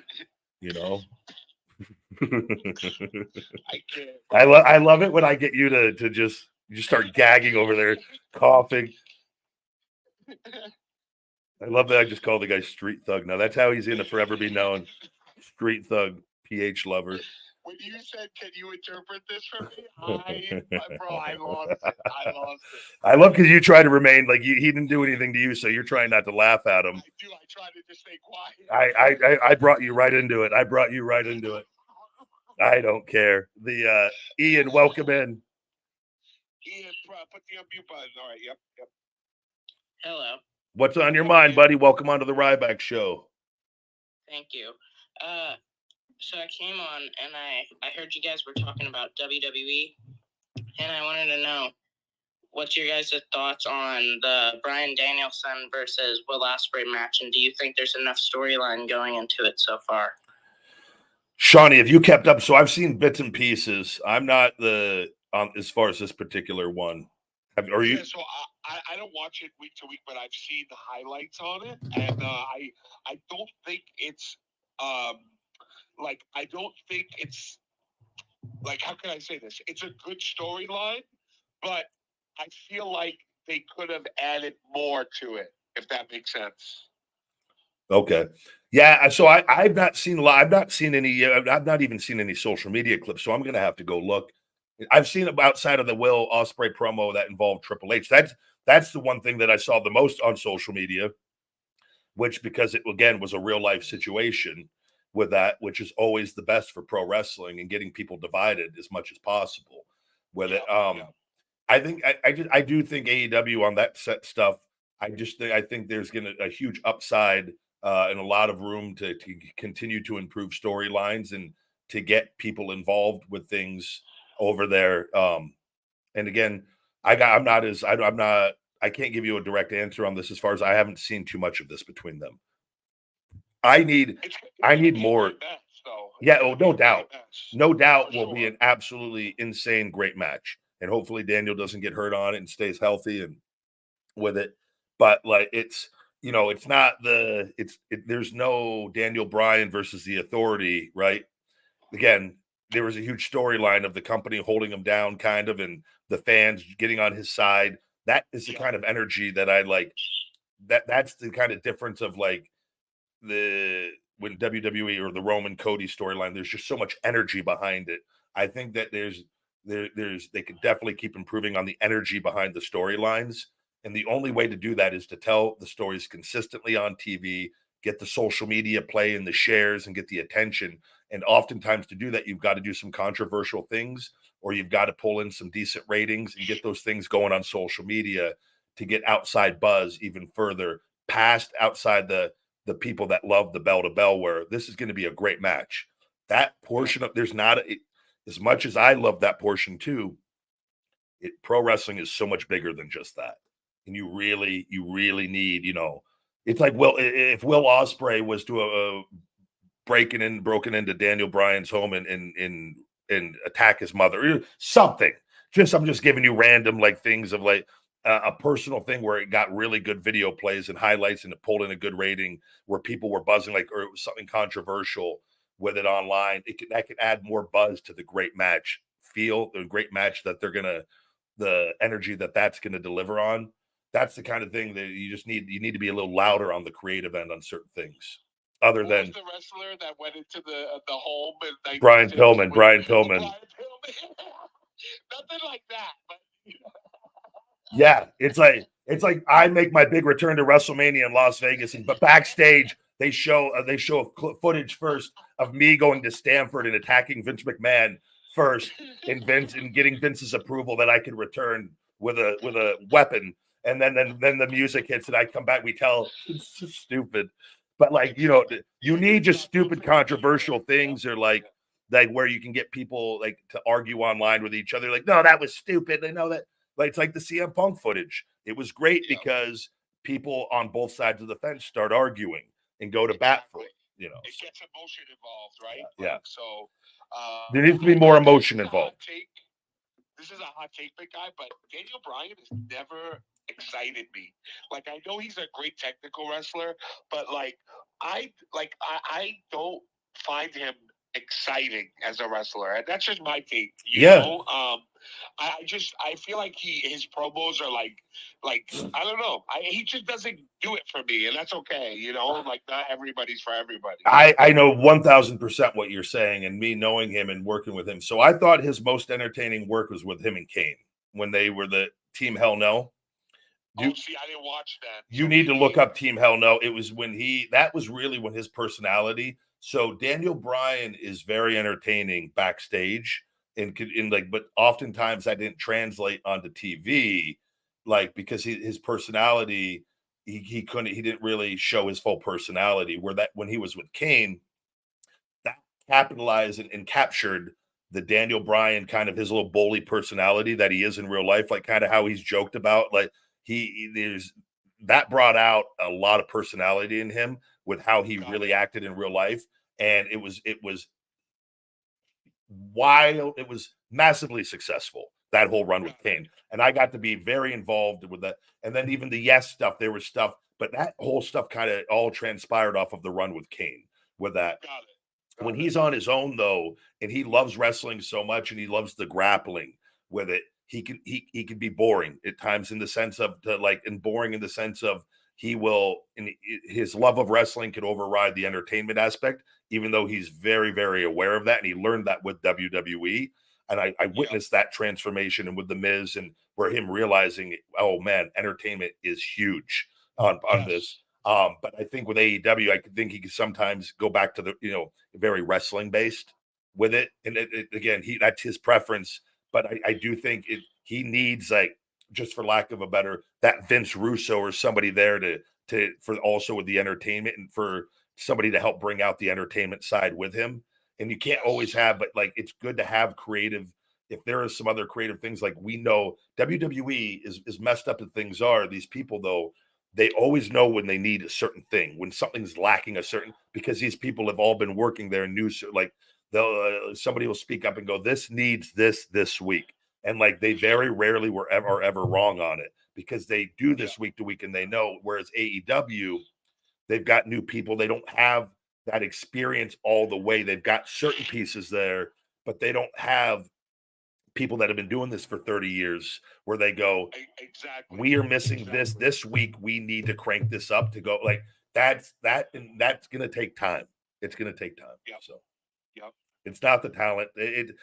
I love it when I get you to just start gagging over there, coughing. I love that I just called the guy Street Thug. Now that's how he's going to forever be known. Street Thug, PH lover. When you said, "Can you interpret this for me?" I lost it. I love because you try to remain like he didn't do anything to you, so you're trying not to laugh at him. I do. I try to just stay quiet. I brought you right into it. I don't care. The Ian, welcome in. Ian, put the unmute button. All right. Yep. Hello. What's on your mind, buddy? Welcome onto the Ryback show. Thank you. So I came on and I heard you guys were talking about WWE, and I wanted to know what's your guys' thoughts on the Bryan Danielson versus Will Ospreay match, and do you think there's enough storyline going into it so far? Shawnee, have you kept up? So I've seen bits and pieces. I'm not as far as this particular one. Are you? Yeah, so I don't watch it week to week, but I've seen the highlights on it, and I don't think it's I don't think it's how can I say this? It's a good storyline, but I feel like they could have added more to it, if that makes sense. Okay. Yeah. So I've not seen a lot. I've not even seen any social media clips. So I'm going to have to go look. I've seen outside of the Will Ospreay promo that involved Triple H. That's the one thing that I saw the most on social media, which, because it again was a real life situation with that, which is always the best for pro wrestling and getting people divided as much as possible with it. I do think AEW on that set stuff. I think there's a huge upside and a lot of room to continue to improve storylines and to get people involved with things over there. And again, I can't give you a direct answer on this as far as I haven't seen too much of this between them. I need more. Yeah, no doubt will be an absolutely insane great match. And hopefully Daniel doesn't get hurt on it and stays healthy and with it. But it's not there's no Daniel Bryan versus the Authority, right? Again, there was a huge storyline of the company holding him down kind of, and the fans getting on his side. That is the kind of energy that I like. That's the kind of difference of when WWE or the Roman Cody storyline, there's just so much energy behind it. I think that they could definitely keep improving on the energy behind the storylines. And the only way to do that is to tell the stories consistently on TV, get the social media play and the shares and get the attention. And oftentimes to do that, you've got to do some controversial things, or you've got to pull in some decent ratings and get those things going on social media to get outside buzz even further past outside the people that love the bell to bell, where this is going to be a great match. That portion of there's not as much as I love that portion too. Pro wrestling is so much bigger than just that, and you really need, it's like, if Will Ospreay was to broken into Daniel Bryan's home and attack his mother, something. I'm just giving you random like things of like a personal thing where it got really good video plays and highlights and it pulled in a good rating where people were buzzing, like, or it was something controversial with it online. That could add more buzz to the great match feel, the great match that the energy that's going to deliver on. That's the kind of thing that you need to be a little louder on the creative end on certain things. Other than the wrestler that went into the home and Brian Pillman. Nothing like that, but yeah, it's like I make my big return to WrestleMania in Las Vegas, but backstage they show footage first of me going to Stanford and attacking Vince McMahon first, and getting Vince's approval that I could return with a weapon, and then the music hits and I come back. We tell it's so stupid, but like, you need just stupid controversial things, or like where you can get people like to argue online with each other. Like, no, that was stupid. They know that. Like, it's like the CM Punk footage. It was great because people on both sides of the fence start arguing and go to bat for it. It gets emotion involved, right? Yeah. So there needs to be more emotion involved. This is a hot take, big guy, but Daniel Bryan has never excited me. Like, I know he's a great technical wrestler, but I don't find him exciting as a wrestler, and that's just my take. You know? I feel like his promos are like I don't know. He just doesn't do it for me, and that's okay. Like, not everybody's for everybody. I know 1,000% what you're saying, and me knowing him and working with him. So I thought his most entertaining work was with him and Kane when they were the Team Hell No. See, I didn't watch that. You need to look up Team Hell No. It was that was really when his personality. So Daniel Bryan is very entertaining backstage, but oftentimes that didn't translate onto TV, like, because his personality, he didn't really show his full personality. Where that when he was with Kane, that capitalized and captured the Daniel Bryan kind of his little bully personality that he is in real life, like kind of how he's joked about, like that brought out a lot of personality in him with how he really acted in real life. And it was wild. It was massively successful, that whole run with Kane. And I got to be very involved with that. And then even the Yes stuff, there was stuff, but that whole stuff kind of all transpired off of the run with Kane with that. When he's on his own though, and he loves wrestling so much and he loves the grappling with it, he can be boring at times, in the sense of boring in the sense of his love of wrestling could override the entertainment aspect, even though he's very, very aware of that. And he learned that with WWE. And I witnessed that transformation, and with the Miz, and where him realizing, oh man, entertainment is huge on this. But I think with AEW, I think he could sometimes go back to the, very wrestling based with it. And again, that's his preference. But I do think he needs, like, just for lack of a better, that Vince Russo or somebody there for also with the entertainment, and for somebody to help bring out the entertainment side with him. And you can't always have, but like, it's good to have creative. If there are some other creative things, like, we know WWE is messed up as things are. These people though, they always know when they need a certain thing, when something's lacking because these people have all been working there and knew, like, somebody will speak up and go, this needs this week. And like, they very rarely are ever wrong on it, because they do this week to week and they know. Whereas AEW, they've got new people. They don't have that experience all the way. They've got certain pieces there, but they don't have people that have been doing this for 30 years where they go, exactly, we are missing this week. We need to crank this up to go. Like, that's going to take time. It's going to take time. Yep. So Yep. it's not the talent. It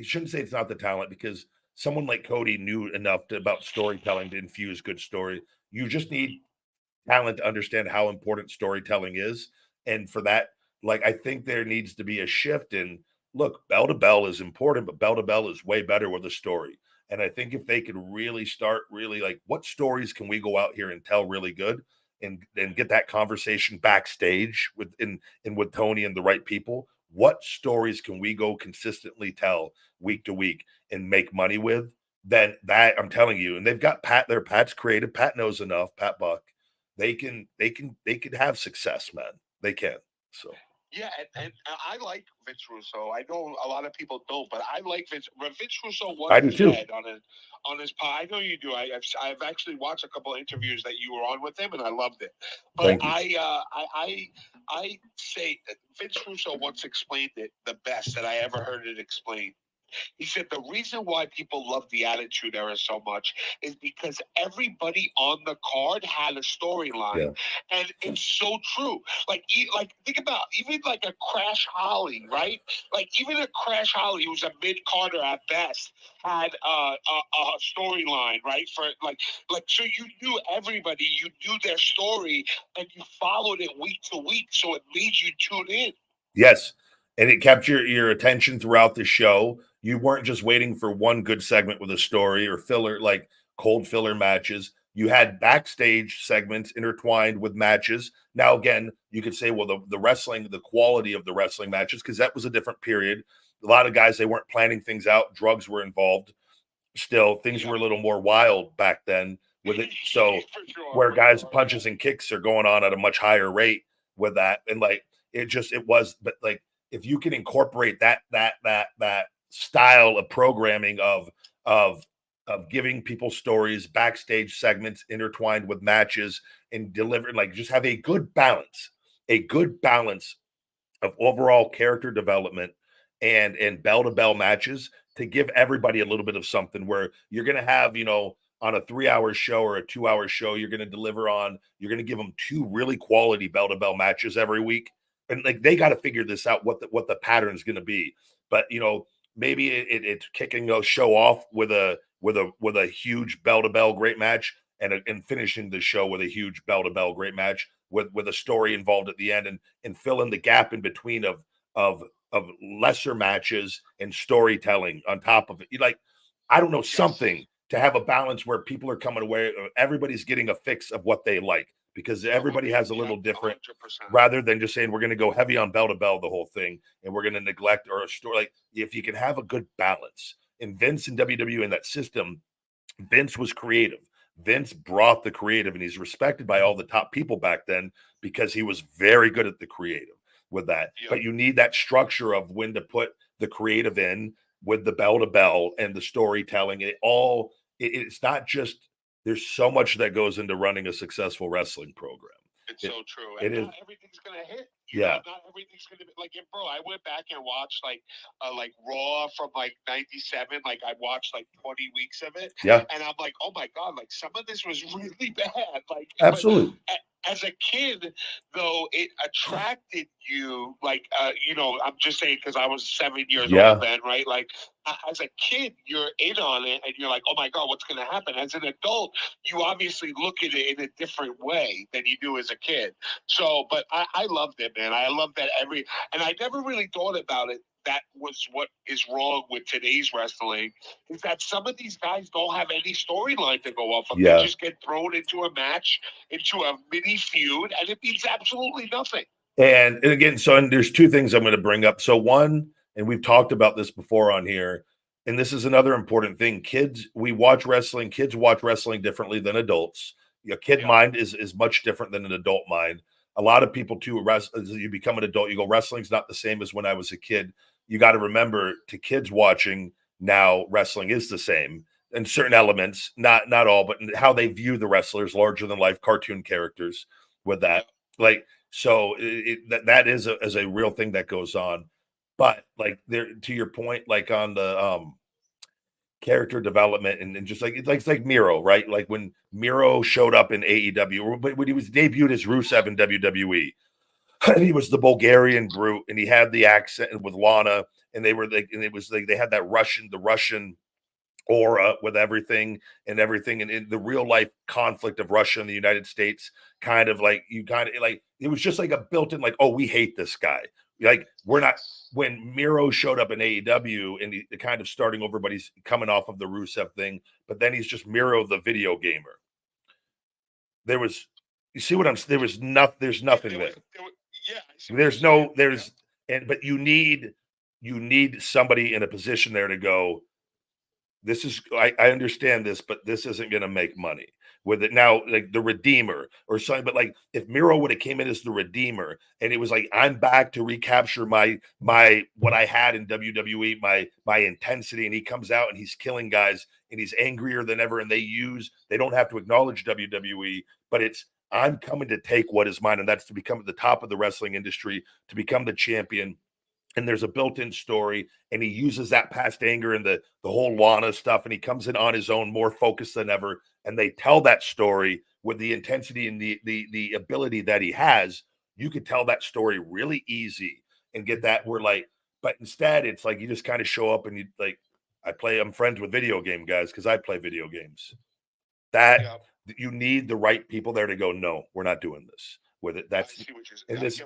shouldn't say it's not the talent, because someone like Cody knew enough about storytelling to infuse good story. You just need talent to understand how important storytelling is. And for that, like, I think there needs to be a shift in, look, bell to bell is important, but bell to bell is way better with a story. And I think if they could really start really like, what stories can we go out here and tell really good, and get that conversation backstage with in with Tony and the right people, what stories can we go consistently tell week to week and make money with? Then that, I'm telling you, and they've got Pat there. Pat's creative. Pat knows enough. Pat Buck. They could have success, man. They can. So Yeah, and I like Vince Russo. I know a lot of people don't, but I like Vince. When Vince Russo I do once too. said on his pod, I know you do. I've actually watched a couple of interviews that you were on with him, and I loved it. But Thank you. I say that Vince Russo once explained it the best that I ever heard it explained. He said the reason why people love the Attitude Era so much is because everybody on the card had a storyline, and it's so true. Like think about even like a Crash Holly, right? Like even a Crash Holly, who's a mid Carter at best, had a storyline, right? For like so you knew everybody, you knew their story, and you followed it week to week, so it made you tune in. Yes. And it kept your attention throughout the show. You weren't just waiting for one good segment with a story or filler, like cold filler matches. You had backstage segments intertwined with matches. Now, again, you could say, well, the wrestling, the quality of the wrestling matches, because that was a different period. A lot of guys, they weren't planning things out. Drugs were involved. Still, things were a little more wild back then with it. So where guys punches and kicks are going on at a much higher rate with that. And like it was, but like if you can incorporate that style of programming of giving people stories, backstage segments intertwined with matches, and delivering, like, just have a good balance of overall character development and bell to bell matches, to give everybody a little bit of something, where you're going to have, on a 3 hour show or a 2 hour show, you're going to give them two really quality bell to bell matches every week. And like, they got to figure this out, what the pattern is going to be. But maybe it's kicking a show off with a huge bell to bell great match, and finishing the show with a huge bell to bell great match with a story involved at the end, and fill in the gap in between of lesser matches and storytelling on top of it. Like, I don't know, something to have a balance where people are coming away, everybody's getting a fix of what they like, because everybody has a little different, 100%. rather than just saying we're going to go heavy on bell to bell the whole thing and we're going to neglect or a story. Like, if you can have a good balance, and Vince and WWE in that system, Vince was creative. Vince brought the creative, and he's respected by all the top people back then because he was very good at the creative with that. Yeah. But you need that structure of when to put the creative in with the bell to bell and the storytelling. It's not just, there's so much that goes into running a successful wrestling program. It's so true. It And is. not everything's gonna hit. Yeah. Not everything's gonna be like. Bro, I went back and watched like Raw from like '97. Like I watched like 20 weeks of it. Yeah. And I'm like, oh my god, like some of this was really bad. Like, Absolutely. As a kid, though, it attracted you. Like, I'm just saying because I was 7 years old then, right? Like, as a kid, you're in on it, and you're like, oh my god, what's gonna happen? As an adult, you obviously look at it in a different way than you do as a kid. So, but I loved it, man. I loved that and I never really thought about it. That was what is wrong with today's wrestling, is that some of these guys don't have any storyline to go off of. Yeah. They just get thrown into a match, into a mini feud, and it means absolutely nothing. And again, and there's two things I'm going to bring up. So one, and we've talked about this before on here, and this is another important thing. Kids watch wrestling differently than adults. Your kid mind is much different than an adult mind. A lot of people too, as you become an adult, you go, wrestling's not the same as when I was a kid. You got to remember, to kids watching now, wrestling is the same in certain elements, not all, but how they view the wrestlers, larger than life cartoon characters with that. Like, so that is a real thing that goes on. But like, there, to your point, like on the character development and just like it's like Miro, right? Like when Miro showed up in AEW, but when he was debuted as Rusev in WWE, and he was the Bulgarian brute, and he had the accent with Lana, and they were like, and it was like they had that Russian aura with everything, and in the real life conflict of Russia and the United States, kind of like it was just like a built-in like, oh, we hate this guy. Like we're not. When Miro showed up in AEW and he kind of starting over, but he's coming off of the Rusev thing, but then he's just Miro the video gamer. There was, you see what I'm. There was nothing. There's nothing there. There's no. There's but you need somebody in a position there to go. This is I understand this, but this isn't going to make money with it now. Like the Redeemer or something, but like if Miro would have came in as the Redeemer and it was like I'm back to recapture my what I had in WWE, my intensity, and he comes out and he's killing guys and he's angrier than ever, and they don't have to acknowledge WWE, but it's I'm coming to take what is mine, and that's to become at the top of the wrestling industry, to become the champion. And there's a built-in story, and he uses that past anger and the whole Lana stuff, and he comes in on his own, more focused than ever. And they tell that story with the intensity and the ability that he has. You could tell that story really easy and get that. We're like, but instead, it's like you just kind of show up and you like, I'm friends with video game guys because I play video games. That you need the right people there to go, no, we're not doing this with it. That's and this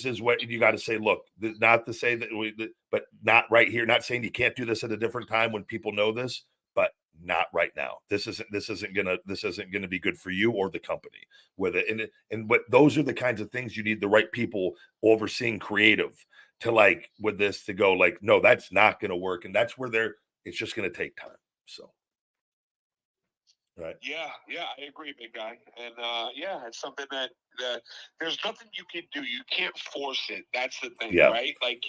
is what you got to say. Look, not to say that but not right here. Not saying you can't do this at a different time when people know this, but not right now. This isn't gonna be good for you or the company with it. And but those are the kinds of things you need the right people overseeing creative to like with this to go like, no, that's not gonna work. And that's where it's just gonna take time. So. Right. Yeah, I agree, big guy. And it's something that there's nothing you can do. You can't force it. That's the thing, right? Like,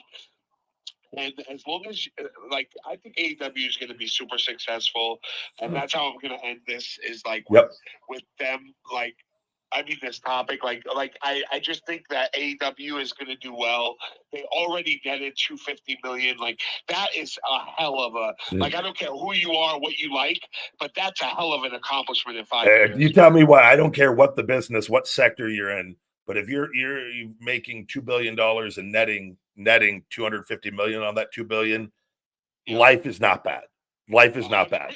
and as long as like, I think AEW is going to be super successful, and that's how I'm going to end this. Is like with them, like. I mean, this topic, like I just think that AEW is going to do well. They already netted $250 million. Like that is a hell of a like. I don't care who you are, what you like, but that's a hell of an accomplishment in 5 years. You tell me what. I don't care what the business, what sector you're in, but if you're making $2 billion and netting $250 million on that $2 billion, life is not bad. Life is not bad.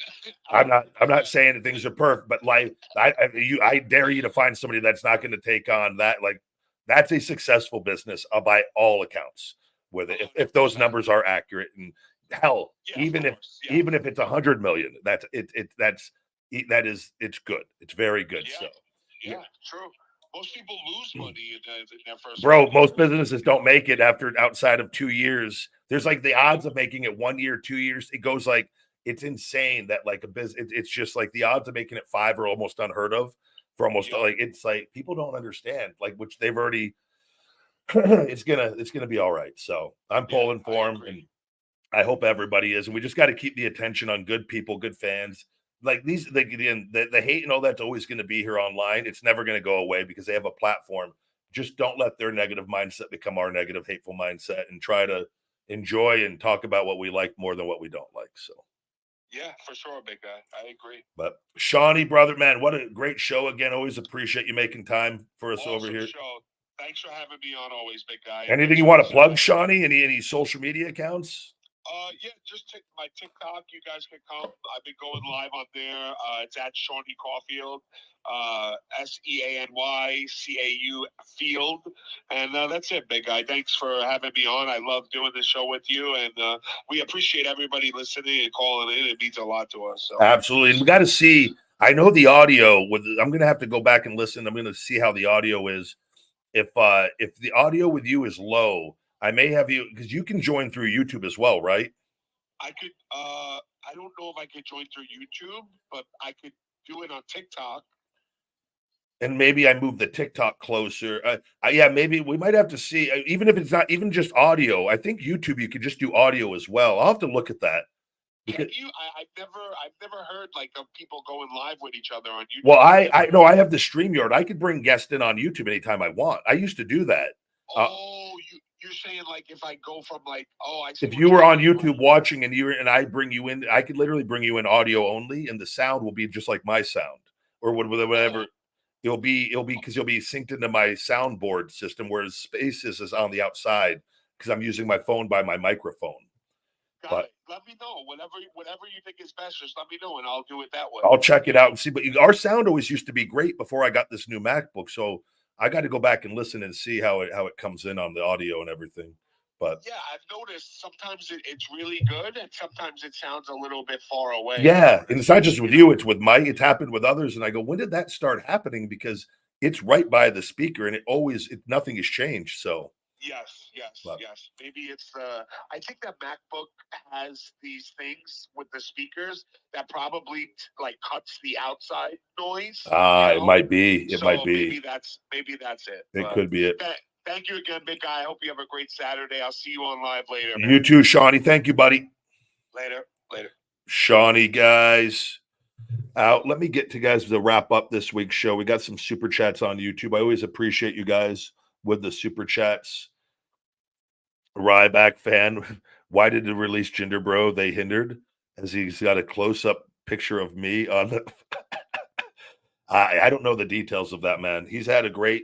I'm not saying that things are perfect, but life. I dare you to find somebody that's not going to take on that. Like that's a successful business by all accounts. With it, if those numbers are accurate, and hell, even if it's 100 million, it's good. It's very good. So true. Most people lose money in their first. Bro, most businesses don't make it outside of 2 years. There's like the odds of making it 1 year, 2 years. It goes like. It's insane that like a business, it's just like the odds of making it 5 are almost unheard of for almost like, it's like people don't understand, like, which they've already, it's gonna be all right. So I'm pulling for them, and I hope everybody is. And we just got to keep the attention on good people, good fans. Like these, the hate and all that's always going to be here online. It's never going to go away because they have a platform. Just don't let their negative mindset become our negative, hateful mindset, and try to enjoy and talk about what we like more than what we don't like. So. Yeah, for sure, big guy. I agree. But Shawnee, brother, man, what a great show again. Always appreciate you making time for us over here. Show. Thanks for having me on always, big guy. Anything you want to plug, Shawnee? Any social media accounts? Just my TikTok. You guys can come. I've been going live on there. It's at Shawnee Caulfield, SeanyCau Field, and that's it, big guy. Thanks for having me on. I love doing this show with you, and we appreciate everybody listening and calling in. It means a lot to us. So. Absolutely, and we got to see. I know the audio. I'm going to have to go back and listen. I'm going to see how the audio is. If the audio with you is low, I may have you because you can join through YouTube as well, right? I could. I don't know if I could join through YouTube, but I could do it on TikTok. And maybe I move the TikTok closer. Maybe we might have to see. Even if it's not even just audio, I think YouTube you could just do audio as well. I'll have to look at that. Can you? I've never heard like of people going live with each other on YouTube. Well, I know I have the StreamYard. I could bring guests in on YouTube anytime I want. I used to do that. You You're saying like if I go from like, oh, I see If what you you're were on saying, YouTube watching and I bring you in, I could literally bring you in audio only, and the sound will be just like my sound or whatever. It'll be because you'll be synced into my soundboard system, whereas Spaces is on the outside because I'm using my phone by my microphone. Got it. Let me know whatever you think is best. Just let me know, and I'll do it that way. I'll check it out and see. But our sound always used to be great before I got this new MacBook, so I got to go back and listen and see how it comes in on the audio and everything. But yeah, I've noticed sometimes it's really good, and sometimes it sounds a little bit far away. yeah, and it's not just with you; it's with Mike. It's happened with others, and I go, when did that start happening? Because it's right by the speaker, and nothing has changed. So yes. But- Yes. Maybe it's I think that MacBook has these things with the speakers that probably like cuts the outside noise. it might be. It So might be. maybe that's it. It could be it. Thank you again, big guy. I hope you have a great Saturday. I'll see you on live later. You too, Shawnee. Thank you, buddy. Later. Shawnee, guys. Out. Let me get to guys to wrap up this week's show. We got some super chats on YouTube. I always appreciate you guys with the super chats. Ryback fan. Why did it release Jinder, bro? They hindered, as he's got a close-up picture of me on the I don't know the details of that, man. He's had a great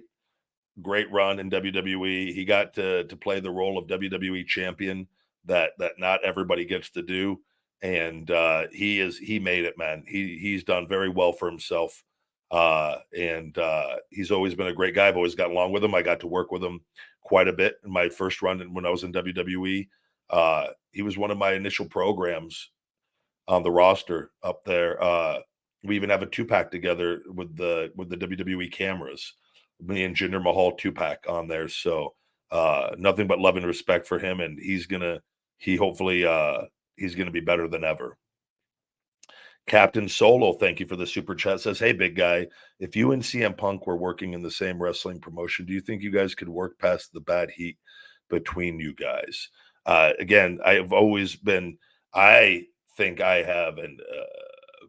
run in WWE. He got to play the role of WWE champion that not everybody gets to do. And he made it, man. He's done very well for himself. And he's always been a great guy. I've always gotten along with him. I got to work with him quite a bit in my first run when I was in WWE. He was one of my initial programs on the roster up there. We even have a 2-pack together with the WWE cameras. Me and Jinder Mahal 2-pack on there. So nothing but love and respect for him, and hopefully he's gonna be better than ever. Captain Solo, thank you for the super chat. Says, hey, big guy, if you and CM Punk were working in the same wrestling promotion, do you think you guys could work past the bad heat between you guys? Again, I think I have a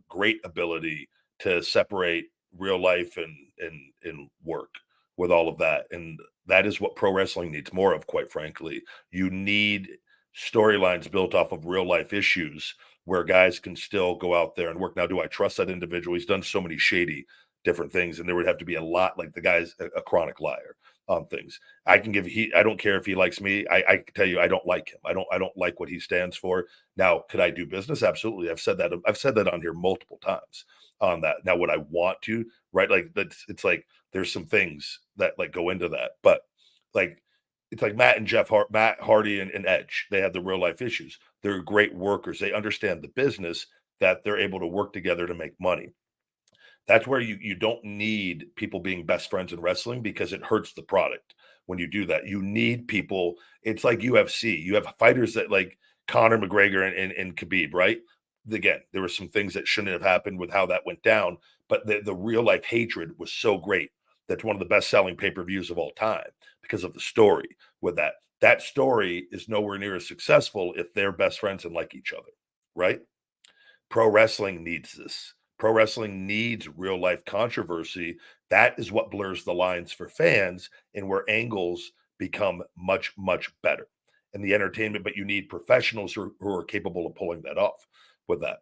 great ability to separate real life and work with all of that. And that is what pro wrestling needs more of, quite frankly. You need storylines built off of real life issues where guys can still go out there and work. Now, do I trust that individual? He's done so many shady different things, and there would have to be a lot, like the guy's a chronic liar on things. I don't care if he likes me. I can tell you I don't like him. I don't like what he stands for. Now, could I do business? Absolutely. I've said that on here multiple times on that. Now, would I want to, right? Like it's like there's some things that like go into that, but like it's like Matt Hardy and Edge. They have the real life issues. They're great workers. They understand the business, that they're able to work together to make money. That's where you don't need people being best friends in wrestling, because it hurts the product when you do that. You need people. It's like UFC. You have fighters that like Conor McGregor and Khabib, right? Again, there were some things that shouldn't have happened with how that went down, but the real life hatred was so great. That's one of the best selling pay-per-views of all time because of the story with that. That story is nowhere near as successful if they're best friends and like each other, right? Pro wrestling needs this. Pro wrestling needs real life controversy. That is what blurs the lines for fans and where angles become much, much better in the entertainment. But you need professionals who are capable of pulling that off with that.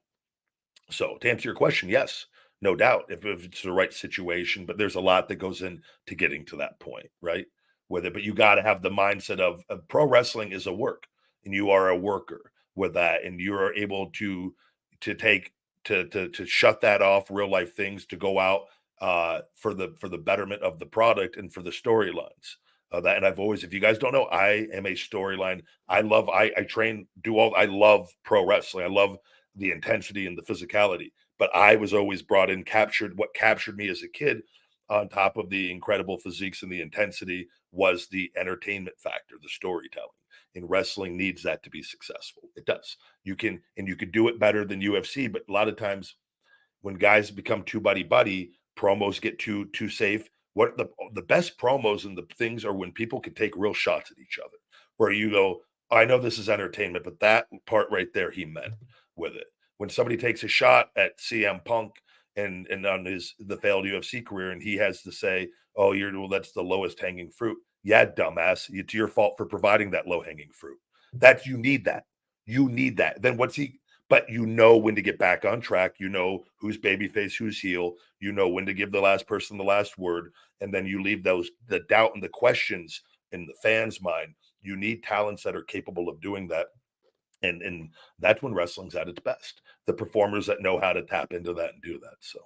So to answer your question, yes, no doubt, if it's the right situation, but there's a lot that goes into getting to that point, right? With it, but you got to have the mindset of pro wrestling is a work, and you are a worker with that, and you are able to take to shut that off, real life things, to go out for the betterment of the product and for the storylines. That, and I've always, if you guys don't know, I am a storyline. I train, I love pro wrestling. I love the intensity and the physicality, but I was always brought in, what captured me as a kid, on top of the incredible physiques and the intensity, was the entertainment factor, the storytelling. And wrestling needs that to be successful. It does. You can do it better than UFC, but a lot of times when guys become too buddy, promos get too safe. What the best promos and the things are when people can take real shots at each other, where you go, I know this is entertainment, but that part right there, he meant with it. When somebody takes a shot at CM Punk and on the failed UFC career, and he has to say, "Oh, that's the lowest hanging fruit." Yeah, dumbass. It's your fault for providing that low-hanging fruit. That you need that. You need that. Then what's he? But you know when to get back on track. You know who's babyface, who's heel. You know when to give the last person the last word, and then you leave the doubt and the questions in the fans' mind. You need talents that are capable of doing that, and that's when wrestling's at its best. The performers that know how to tap into that and do that. So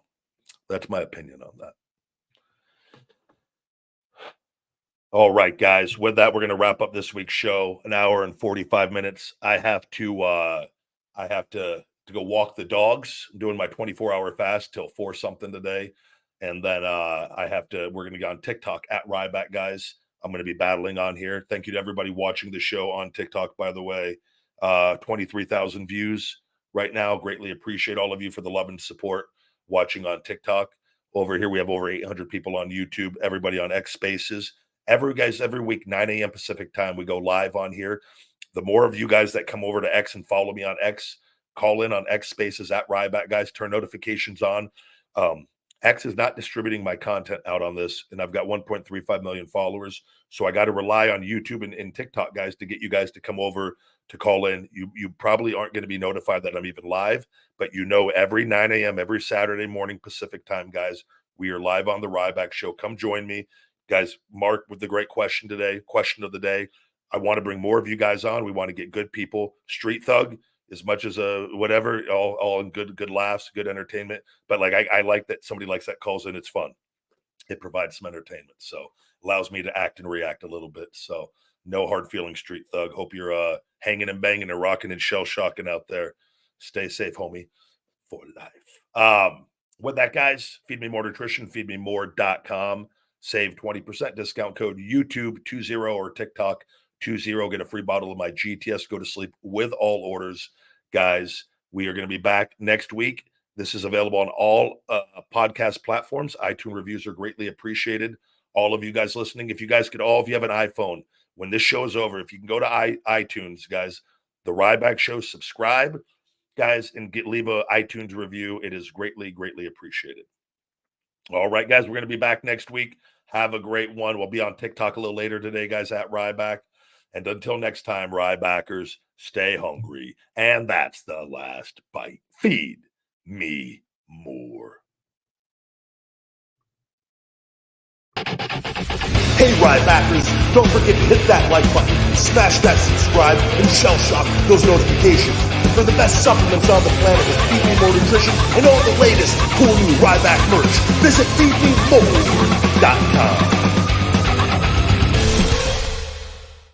that's my opinion on that. All right, guys. With that, we're going to wrap up this week's show. An hour and 45 minutes. I have to go walk the dogs. I'm doing my 24-hour fast till 4 something today, and then we're going to go on TikTok at Ryback, guys. I'm going to be battling on here. Thank you to everybody watching the show on TikTok, by the way. 23,000 views right now. Greatly appreciate all of you for the love and support watching on TikTok. Over here, we have over 800 people on YouTube. Everybody on X Spaces. Every week, 9 a.m. Pacific time, we go live on here. The more of you guys that come over to X and follow me on X, call in on X Spaces at Ryback, guys. Turn notifications on. X is not distributing my content out on this, and I've got 1.35 million followers. So I got to rely on YouTube and TikTok, guys, to get you guys to come over to call in. You probably aren't going to be notified that I'm even live, but every 9 a.m., every Saturday morning Pacific time, guys, we are live on the Ryback Show. Come join me. Guys, Mark with the great question today, question of the day. I want to bring more of you guys on. We want to get good people. Street Thug, as much as whatever, all in good laughs, good entertainment. But I like that somebody likes that calls in. It's fun. It provides some entertainment. So allows me to act and react a little bit. So no hard feelings, Street Thug. Hope you're hanging and banging and rocking and shell shocking out there. Stay safe, homie, for life. With that, guys, Feed Me More Nutrition, feedmemore.com. Save 20% discount code YouTube 20 or TikTok 20. Get a free bottle of my GTS. Go to sleep with all orders. Guys, we are going to be back next week. This is available on all podcast platforms. iTunes reviews are greatly appreciated. All of you guys listening, if you have an iPhone, when this show is over, if you can go to iTunes, guys, the Ryback Show, subscribe, guys, and leave a iTunes review. It is greatly, greatly appreciated. All right, guys, we're going to be back next week. Have a great one. We'll be on TikTok a little later today, guys, at Ryback. And until next time, Rybackers, stay hungry. And that's the last bite. Feed me more. Hey, Rybackers, don't forget to hit that like button, smash that subscribe, and shell shock those notifications. For the best supplements on the planet with Feed Me More Nutrition and all the latest cool new Ryback merch, visit feedmemore.com.